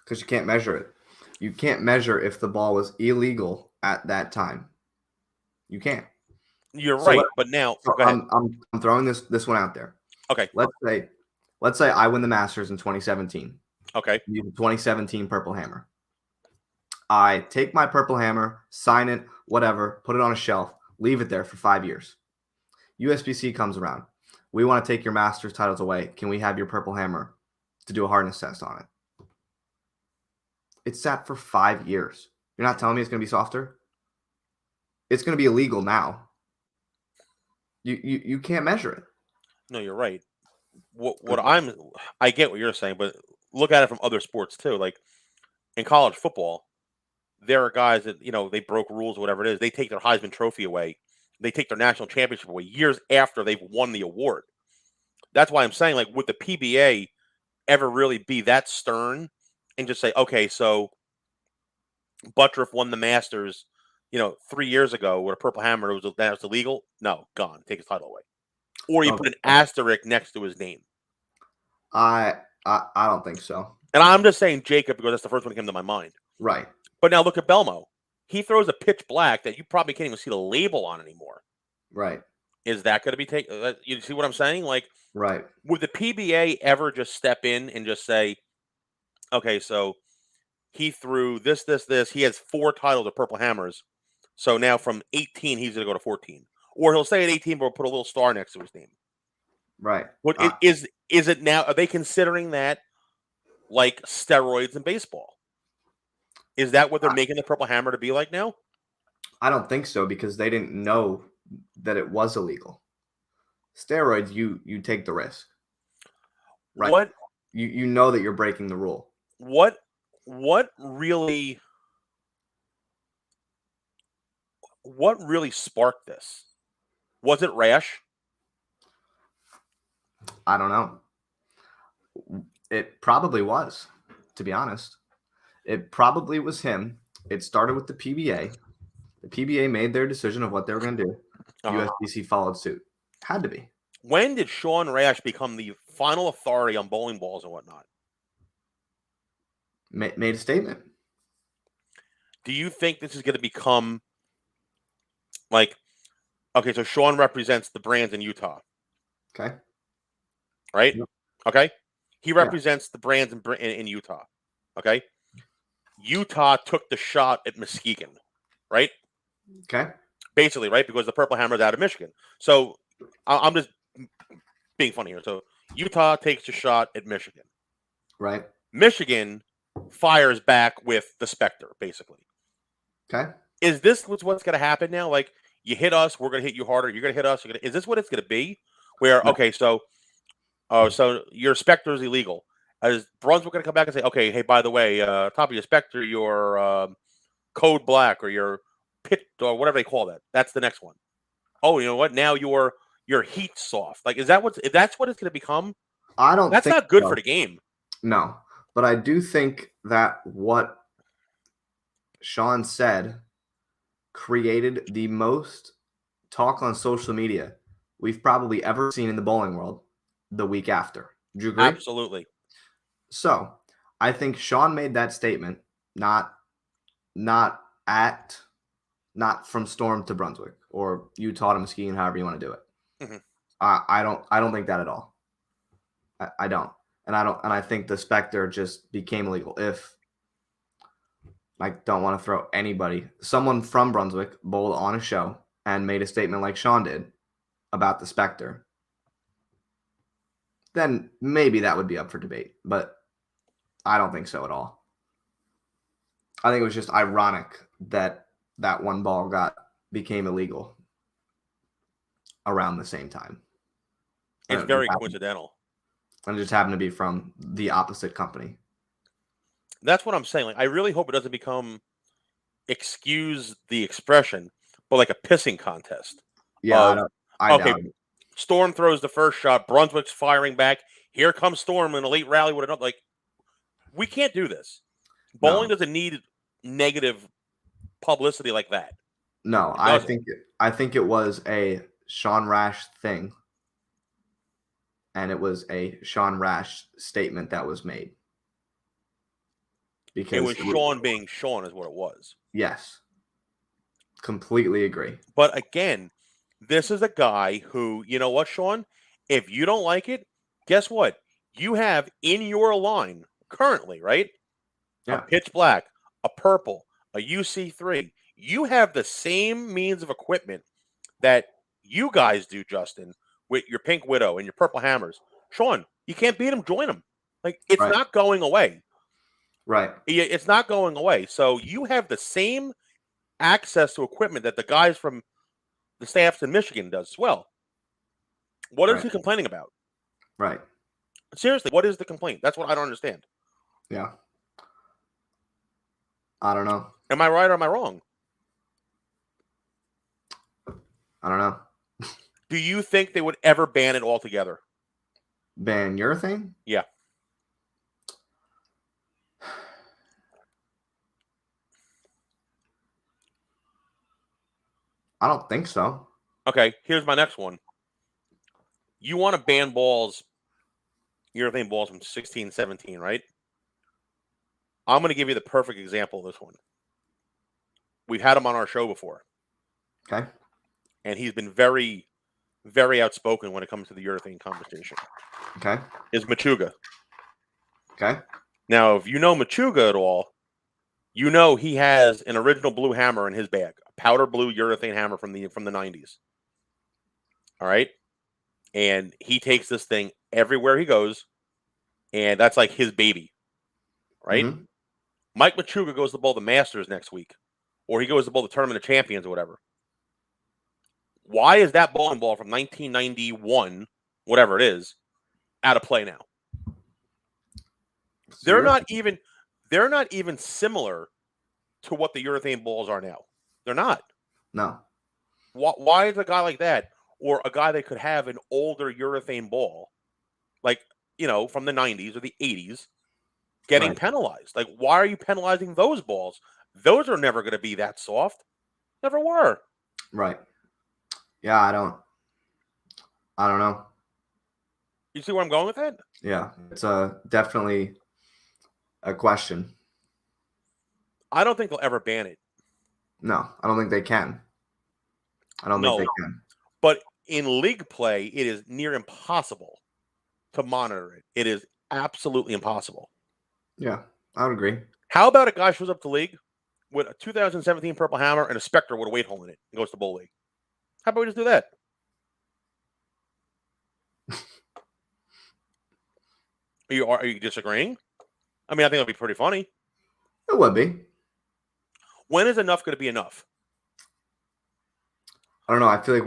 Because you can't measure it. You can't measure if the ball was illegal at that time. You can't. You're So right, let- but now So go ahead. I'm throwing this one out there. Okay. Let's say I win the Masters in 2017. Okay. Use the 2017 Purple Hammer. I take my Purple Hammer, sign it, whatever, put it on a shelf, leave it there for 5 years. USBC comes around. We want to take your Masters titles away. Can we have your Purple Hammer to do a hardness test on it? It's sat for 5 years. You're not telling me it's going to be softer? It's going to be illegal now. You can't measure it. No, you're right. I get what you're saying, but look at it from other sports too. Like in college football, there are guys that, they broke rules, whatever it is. They take their Heisman Trophy away. They take their national championship away years after they've won the award. That's why I'm saying, like, would the PBA ever really be that stern and just say, okay, so Buttriff won the Masters, 3 years ago with a Purple Hammer, that was illegal? No, gone. Take his title away. Or you put an asterisk next to his name. I don't think so. And I'm just saying Jacob because that's the first one that came to my mind. Right. But now look at Belmo. He throws a pitch black that you probably can't even see the label on anymore. Right. Is that going to be taken? You see what I'm saying? Like, Right. would the PBA ever just step in and just say, okay, so he threw this. He has 4 titles of Purple Hammers. So now from 18, he's going to go to 14. Or he'll say at 18, but we'll put a little star next to his name. Right. What is it now? Are they considering that like steroids in baseball? Is that what they're making the Purple Hammer to be like now? I don't think so because they didn't know that it was illegal. Steroids, you take the risk. Right. What You know that you're breaking the rule. what really sparked this? Was it rash? I don't know. It probably was, to be honest. It probably was him. It started with the PBA. The PBA made their decision of what they were going to do. USDC followed suit. Had to be. When did Sean Rash become the final authority on bowling balls and whatnot? Made a statement. Do you think this is going to become like, okay, so Sean represents the brands in Utah, Okay. right? Yep. Okay. He represents the brands in Utah. Okay. Utah took the shot at Muskegon, right? Okay. Basically, right? Because the Purple Hammer's out of Michigan. So I'm just being funny here. So Utah takes a shot at Michigan. Right. Michigan fires back with the Spectre, basically. Okay. Is this what's going to happen now? Like, you hit us, we're going to hit you harder. You're going to hit us. Is this what it's going to be? Where, okay, so your Spectre is illegal. Is Brunswick going to come back and say, okay, hey, by the way, top of your Spectre, your Code Black or your Pit or whatever they call that. That's the next one. Oh, you know what? Now your Heat Soft. Like, if that's what it's going to become? I don't. That's not good for the game. No, but I do think that what Sean said created the most talk on social media we've probably ever seen in the bowling world the week after. Do you agree? Absolutely. So I think Sean made that statement not from Storm to Brunswick or Utah to Muskegon, however you want to do it. Mm-hmm. I don't think that at all. I don't. And I think the Spectre just became illegal. If I don't want to throw anybody, someone from Brunswick bowled on a show and made a statement like Sean did about the Spectre, then maybe that would be up for debate. But I don't think so at all. I think it was just ironic that that one ball became illegal around the same time. It's very coincidental. And it just happened to be from the opposite company. That's what I'm saying. Like, I really hope it doesn't become, excuse the expression, but like a pissing contest. Yeah, I doubt it. Storm throws the first shot. Brunswick's firing back. Here comes Storm in a late rally with another. Like, we can't do this. Bowling doesn't need negative publicity like that. No, I think it was a Sean Rash thing. And it was a Sean Rash statement that was made. Because it was Sean being Sean is what it was. Yes. Completely agree. But again, this is a guy who, you know what, Sean? If you don't like it, guess what? You have in your line currently, right? Yeah. A pitch black, a purple, a UC3. You have the same means of equipment that you guys do, Justin, with your Pink Widow and your Purple Hammers. Sean, you can't beat them, join them. Like, it's not going away. Right. It's not going away. So you have the same access to equipment that the guys from the staffs in Michigan does as well. What is he complaining about? Right. Seriously, what is the complaint? That's what I don't understand. Yeah. I don't know. Am I right or am I wrong? I don't know. Do you think they would ever ban it altogether? Ban urethane? Yeah. I don't think so. Okay, here's my next one. You want to ban balls, urethane balls from 16, 17, right? I'm going to give you the perfect example of this one. We've had him on our show before. Okay. And he's been very, very outspoken when it comes to the urethane conversation. Okay. Is Machuga. Okay. Now, if you know Machuga at all, you know he has an original blue hammer in his bag, a powder blue urethane hammer from the 90s. All right, and he takes this thing everywhere he goes, and that's like his baby, right? Mhm. Mike Machuga goes to bowl the Masters next week, or he goes to bowl the Tournament of Champions or whatever. Why is that bowling ball from 1991, whatever it is, out of play now? They're not even similar to what the urethane balls are now. They're not. No. Why is a guy like that, or a guy that could have an older urethane ball, like, from the 90s or the 80s, getting Right. penalized? Like, why are you penalizing those balls? Those are never going to be that soft. Never were. Right. Yeah, I don't know. You see where I'm going with that? Yeah, it's definitely a question. I don't think they'll ever ban it. No, I don't think they can. I don't think they can. But in league play, it is near impossible to monitor it. It is absolutely impossible. Yeah, I would agree. How about a guy shows up to league with a 2017 Purple Hammer and a Spectre with a weight hole in it and goes to bowl league? How about we just do that? Are you disagreeing? I mean, I think it'll be pretty funny. It would be. When is enough going to be enough? I don't know. I feel like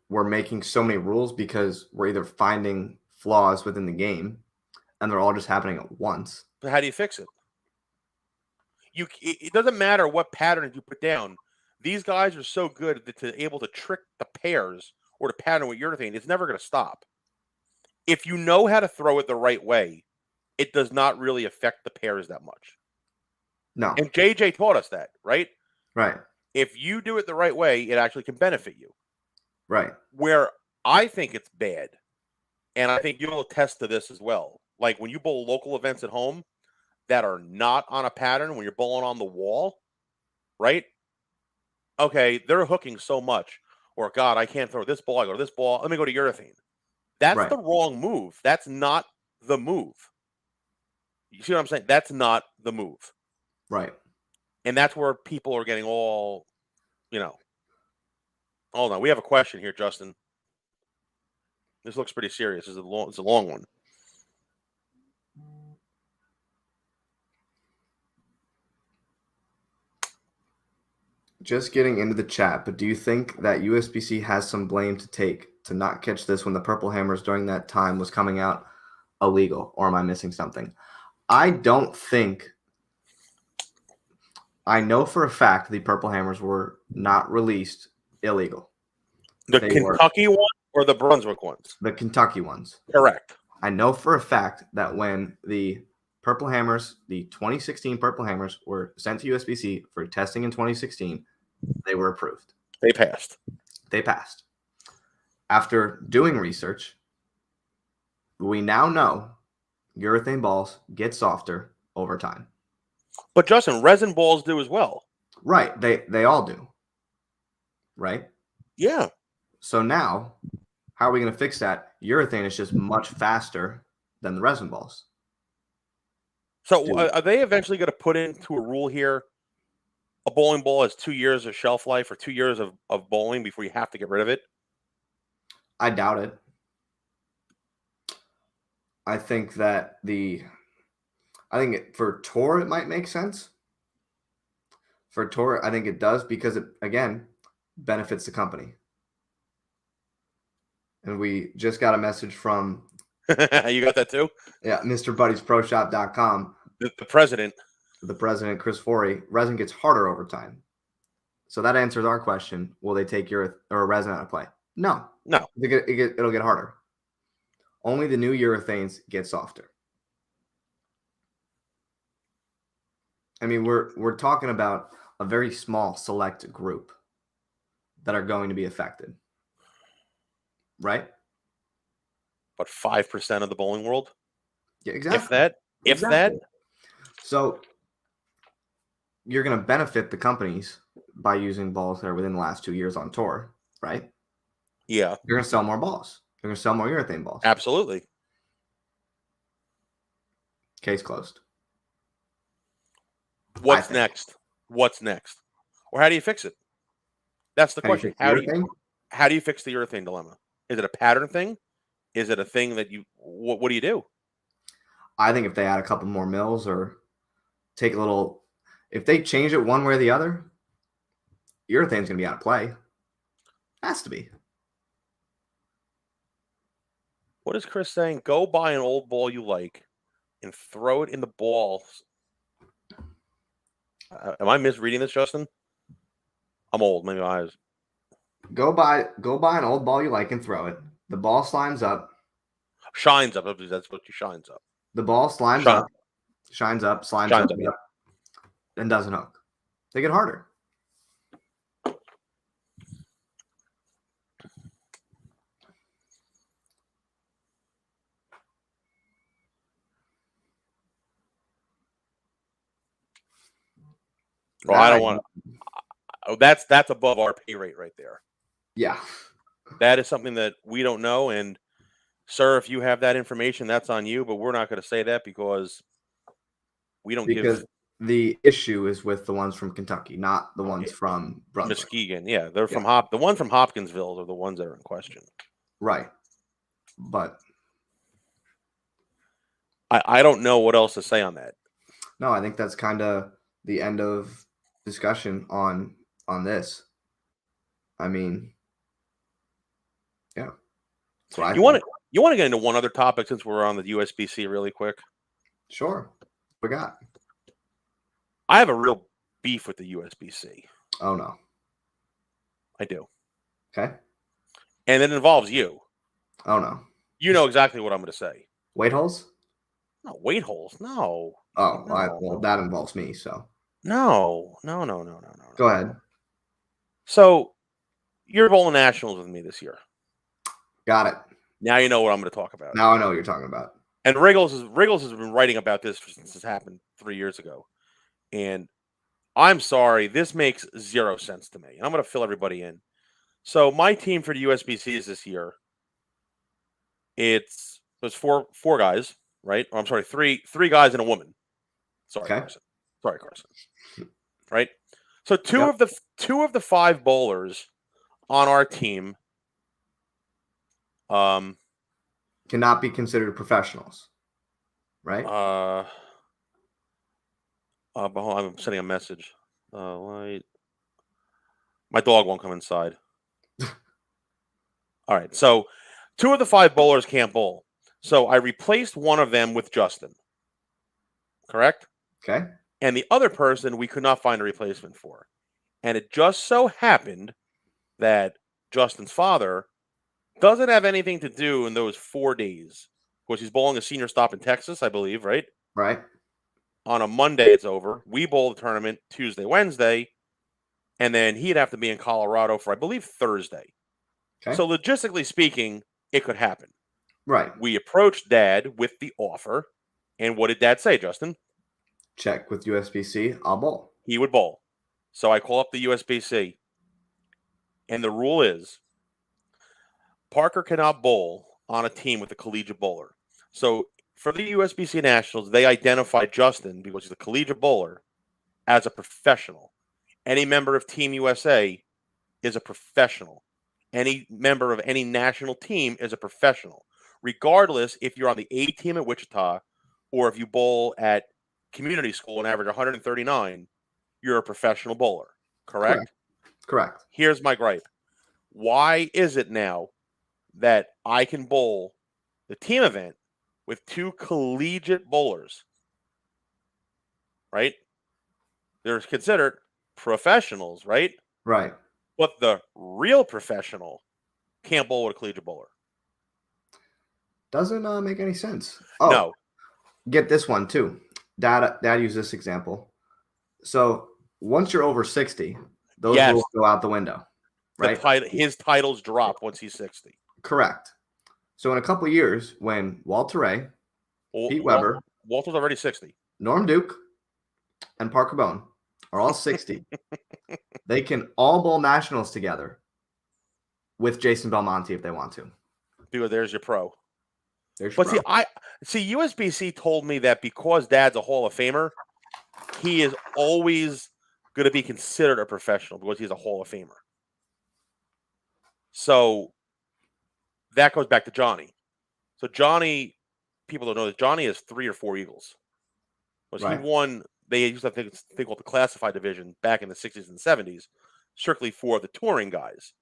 we're making so many rules because we're either finding flaws within the game and they're all just happening at once. But how do you fix it? It doesn't matter what pattern you put down. These guys are so good to able to trick the pairs or the pattern with urethane. It's never going to stop. If you know how to throw it the right way, it does not really affect the pairs that much. No. And JJ taught us that, right? Right. If you do it the right way, it actually can benefit you. Right. Where I think it's bad, and I think you'll attest to this as well, like when you bowl local events at home that are not on a pattern, when you're bowling on the wall, right? Okay, they're hooking so much. Or, God, I can't throw this ball. I go to this ball. Let me go to urethane. That's Right. the wrong move. That's not the move. You see what I'm saying? That's not the move. Right. And that's where people are getting all, Hold on. We have a question here, Justin. This looks pretty serious. It's a long one. Just getting into the chat, but do you think that USBC has some blame to take to not catch this when the Purple Hammers during that time was coming out illegal? Or am I missing something? I don't think. I know for a fact the Purple Hammers were not released illegal. The Kentucky one or the Brunswick ones? The Kentucky ones. Correct. I know for a fact that when the Purple Hammers, the 2016 Purple Hammers, were sent to USBC for testing in 2016, they were approved. They passed. They passed. After doing research, we now know urethane balls get softer over time. But Justin, resin balls do as well. Right. They all do. Right? Yeah. So now, how are we going to fix that? Urethane is just much faster than the resin balls. So are they eventually going to put into a rule here? A bowling ball has 2 years of shelf life or 2 years of bowling before you have to get rid of it? I doubt it. I think that for tour, it might make sense. For tour, I think it does because it, again, benefits the company. And we just got a message from You got that too? Yeah, MrBuddiesProShop.com. The president. The president, Chris Forey, resin gets harder over time. So that answers our question. Will they take resin out of play? No. It'll get harder. Only the new urethanes get softer. I mean, we're talking about a very small select group that are going to be affected. Right? But 5% of the bowling world? Yeah, exactly. If that. So you're going to benefit the companies by using balls that are within the last 2 years on tour, right? Yeah. You're going to sell more balls. You're going to sell more urethane balls. Absolutely. Case closed. What's think. next? What's next? Or how do you fix it? That's the How do you question. fix the urethane? How do you fix the urethane dilemma? Is it a pattern thing? Is it a thing that you what do you do? I think if they add a couple more mils or take a little, if they change it one way or the other, urethane's gonna be out of play. Has to be. What is Chris saying? Go buy an old ball you like and throw it in the ball. Am I misreading this, Justin? I'm old. Maybe I was. Go buy an old ball you like and throw it. The ball slimes up. Shines up. That's what you shines up. The ball slimes Shine. up, shines up, slimes Shines up, up, yeah. and doesn't hook. They get harder. Well, I don't want to. Oh, that's above our pay rate right there. Yeah. That is something that we don't know. And, sir, if you have that information, that's on you. But we're not going to say that because we don't Because give the issue is with the ones from Kentucky, not the ones from Brunswick. Muskegon. Yeah, they're from Yeah. The ones from Hopkinsville are the ones that are in question. Right. But I don't know what else to say on that. no, I think that's kind of the end of discussion on this. I mean, yeah. So You want to get into one other topic since we're on the USBC really quick? Sure. Forgot. I have a real beef with the USBC. Oh no. I do. Okay. And it involves you. Oh no. You know exactly what I'm going to say. Weight holes? No, weight holes. No. Oh, No. well, that involves me. So No. go ahead. So you're bowling nationals with me this year. Got it. Now you know what I'm going to talk about. Now I know what you're talking about. And Wriggles has been writing about this since this happened 3 years ago. And I'm sorry, this makes zero sense to me. And I'm going to fill everybody in. So my team for the USBCs this year, there's four guys, right? Or I'm sorry, three guys and a woman. Sorry, Okay. Carson. Right? So two of the five bowlers on our team Cannot be considered professionals, right? I'm sending a message. My dog won't come inside. All right. So 2 of the 5 bowlers can't bowl. So I replaced one of them with Justin. Correct? Okay. And the other person we could not find a replacement for. And it just so happened that Justin's father doesn't have anything to do in those 4 days. Of course, he's bowling a senior stop in Texas, I believe, right? Right. On a Monday, it's over. We bowl the tournament Tuesday, Wednesday, and then he'd have to be in Colorado for, I believe, Thursday. Okay. So logistically speaking, it could happen. Right. We approached Dad with the offer, and what did Dad say, Justin? Check with USBC. I'll bowl. He would bowl. So I call up the USBC, and the rule is Parker cannot bowl on a team with a collegiate bowler. So for the USBC Nationals, they identified Justin, because he's a collegiate bowler, as a professional. Any member of Team USA is a professional. Any member of any national team is a professional, regardless if you're on the A team at Wichita or if you bowl at community school and average 139, you're a professional bowler. Correct? Correct. Here's my gripe. Why is it now that I can bowl the team event with 2 collegiate bowlers? Right? They're considered professionals, right? Right. But the real professional can't bowl with a collegiate bowler. Doesn't make any sense. Oh, No. Get this one too. Dad used this example. So once you're over 60, those Yes. rules go out the window. Right. His titles drop once he's 60. Correct. So in a couple of years, when Walter Ray, Pete Weber, Walter's already 60. Norm Duke, and Parker Bohn are all 60, they can all bowl nationals together with Jason Belmonte if they want to. Because there's your pro. There's your But pro. see, USBC told me that because Dad's a Hall of Famer, he is always going to be considered a professional because he's a Hall of Famer. So that goes back to Johnny. So Johnny, people don't know that Johnny has 3 or 4 Eagles. Because Right. he won, they used to think called the classified division back in the 60s and 70s, strictly for the touring guys.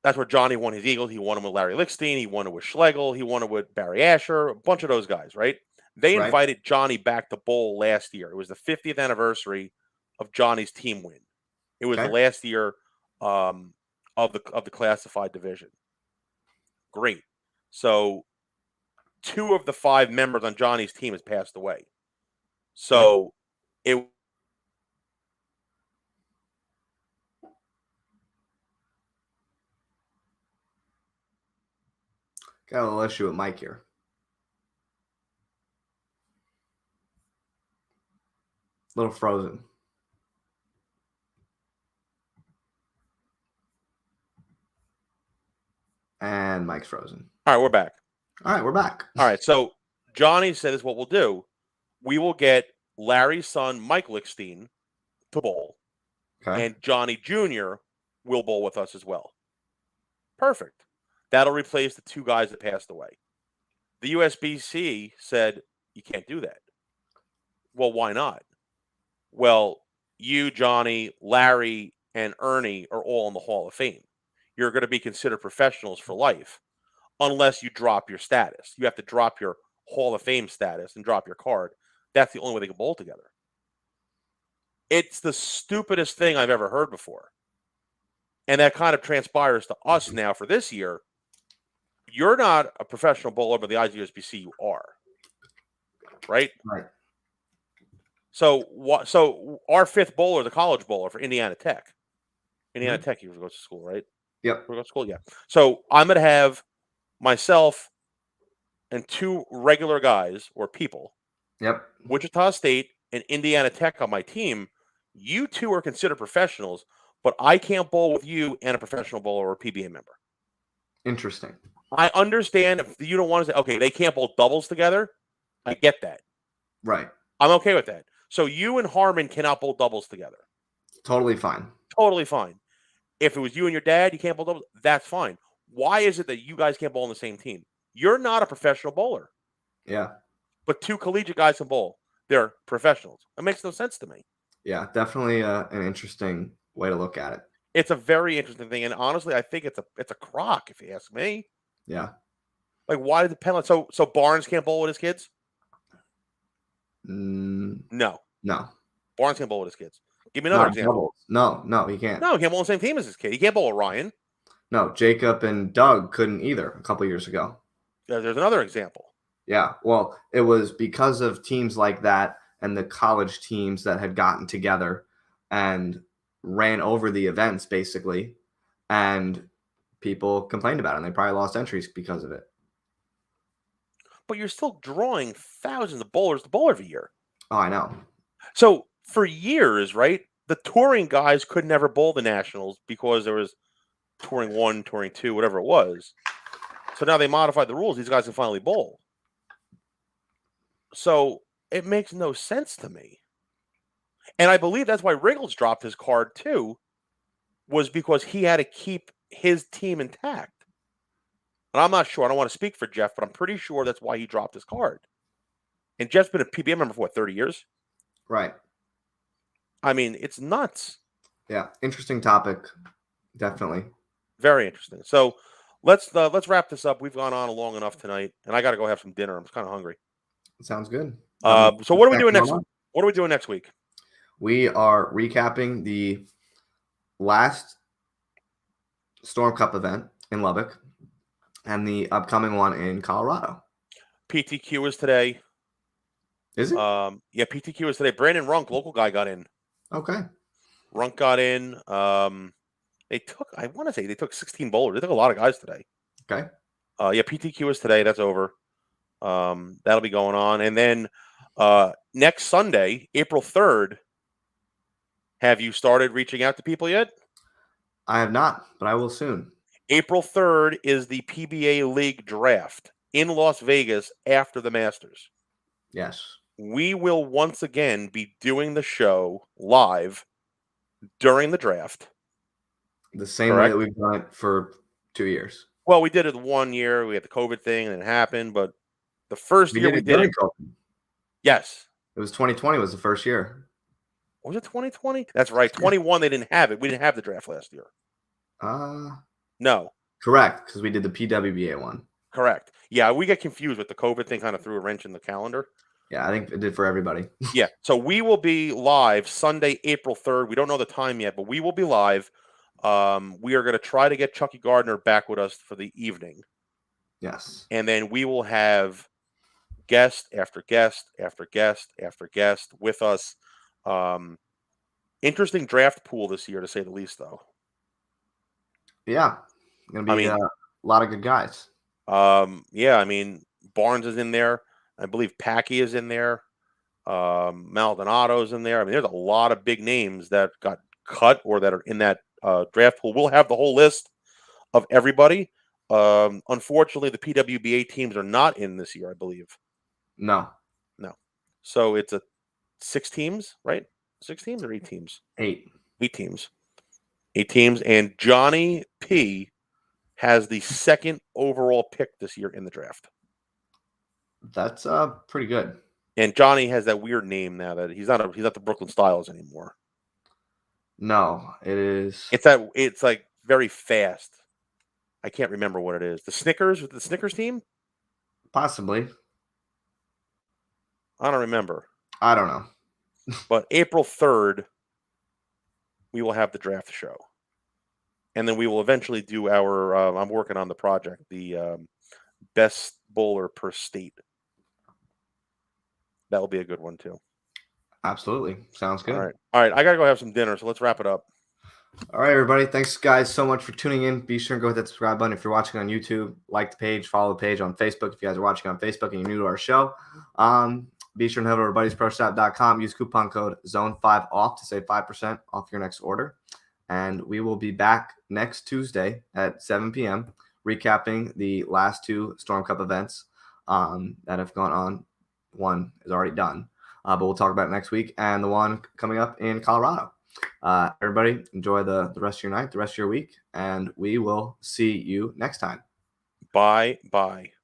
That's where Johnny won his Eagles. He won them with Larry Lichstein. He won it with Schlegel. He won it with Barry Asher, a bunch of those guys, right? They Right. invited Johnny back to bowl last year. It was the 50th anniversary of Johnny's team win. It was Okay. the last year of the classified division. Great. So 2 of the 5 members on Johnny's team has passed away. So it Got a little issue with Mike here. A little frozen. And Mike's frozen. all right, we're back. All right, we're back. All right, so Johnny said, "This is what we'll do. We will get Larry's son, Mike Lichstein, to bowl, Okay. and Johnny Jr. will bowl with us as well." Perfect. That'll replace the 2 guys that passed away. The USBC said, "You can't do that." Well, why not? Well, you, Johnny, Larry, and Ernie are all in the Hall of Fame. You're going to be considered professionals for life unless you drop your status. You have to drop your Hall of Fame status and drop your card. That's the only way they can bowl together. It's the stupidest thing I've ever heard before. And that kind of transpires to us now for this year. You're not a professional bowler, but the IGSBC you are. Right? Right. So our 5th bowler is a college bowler for Indiana Tech. Indiana Tech, you go to school, right? Yep. We go to school, yeah. So I'm going to have myself and 2 regular guys or people, Yep. Wichita State and Indiana Tech on my team. You 2 are considered professionals, but I can't bowl with you and a professional bowler or a PBA member. Interesting. I understand if you don't want to say, okay, they can't bowl doubles together. I get that. Right. I'm okay with that. So you and Harmon cannot bowl doubles together. Totally fine. Totally fine. If it was you and your dad, you can't bowl doubles. That's fine. Why is it that you guys can't bowl on the same team? You're not a professional bowler, Yeah. but 2 collegiate guys can bowl. They're professionals. It makes no sense to me. Yeah. Definitely an interesting way to look at it. It's a very interesting thing, and honestly, I think it's a crock if you ask me. Yeah. Like, why did the penalty? So Barnes can't bowl with his kids? No, No. Barnes can't bowl with his kids. Give me another Not example. doubles. No, he can't. No, he can't bowl on the same team as his kid. He can't bowl with Ryan. No, Jacob and Doug couldn't either a couple years ago. There's another example. Yeah. Well, it was because of teams like that and the college teams that had gotten together and ran over the events basically, and people complained about it, and they probably lost entries because of it. But you're still drawing thousands of bowlers to bowl every year. Oh, I know. So for years, right, the touring guys could never bowl the Nationals because there was touring 1, touring 2, whatever it was. So now they modified the rules. These guys can finally bowl. So it makes no sense to me. And I believe that's why Riggles dropped his card too, was because he had to keep his team intact. And I'm not sure. I don't want to speak for Jeff, but I'm pretty sure that's why he dropped his card. And Jeff's been a PBA member for, 30 years? Right. I mean, it's nuts. Yeah. Interesting topic. Definitely. Very interesting. So let's wrap this up. We've gone on long enough tonight, and I got to go have some dinner. I'm kind of hungry. Sounds good. So what are we doing next? What are we doing next week? We are recapping the last Storm Cup event in Lubbock and the upcoming one in Colorado. PTQ is today. Is it? Yeah, PTQ is today. Brandon Runk, local guy, got in. Okay. Runk got in. They took 16 bowlers. They took a lot of guys today. Okay. Yeah, PTQ is today. That's over. That'll be going on. And then next Sunday, April 3rd, have you started reaching out to people yet? I have not, but I will soon. April 3rd is the PBA League draft in Las Vegas after the Masters. Yes. we will once again be doing the show live during the draft. The same way Correct. that we've done it for 2 years. Well, we did it 1 year. We had the COVID thing and it happened, but the first year we did during it. COVID. Yes. It was 2020 was the first year. Was it 2020? That's right. 21, they didn't have it. We didn't have the draft last year. No. Correct, because we did the PWBA one. Correct. Yeah, we get confused with the COVID thing, kind of threw a wrench in the calendar. Yeah, I think it did for everybody. Yeah. So we will be live Sunday, April 3rd. We don't know the time yet, but we will be live. We are going to try to get Chucky Gardner back with us for the evening. Yes. And then we will have guest after guest after guest after guest with us. Interesting draft pool this year, to say the least, though. Yeah. Going to be a lot of good guys. Yeah, I mean, Barnes is in there. I believe Packy is in there. Maldonado's in there. I mean, there's a lot of big names that got cut or that are in that draft pool. We'll have the whole list of everybody. Unfortunately, the PWBA teams are not in this year, I believe. No. So it's 6 teams, right? 6 teams or 8 teams? 8. 8 teams. 8 teams. And Johnny P has the 2nd overall pick this year in the draft. That's pretty good. And Johnny has that weird name now that he's not the Brooklyn Styles anymore. No, it is. It's like very fast. I can't remember what it is. The Snickers with the Snickers team? Possibly. I don't remember. I don't know. But April 3rd, we will have the draft show. And then we will eventually do our I'm working on the project, the best bowler per state. That will be a good one too. Absolutely. Sounds good. All right. I got to go have some dinner, so let's wrap it up. All right, everybody. Thanks, guys, so much for tuning in. Be sure and go hit that subscribe button. If you're watching on YouTube, like the page, follow the page on Facebook. If you guys are watching on Facebook and you're new to our show, be sure and head over to buddiesproshop.com. Use coupon code ZONE5OFF to save 5% off your next order. And we will be back next Tuesday at 7 p.m. recapping the last 2 Storm Cup events that have gone on. One is already done, but we'll talk about it next week, and the one coming up in Colorado. Everybody, enjoy the rest of your night, the rest of your week, and we will see you next time. Bye.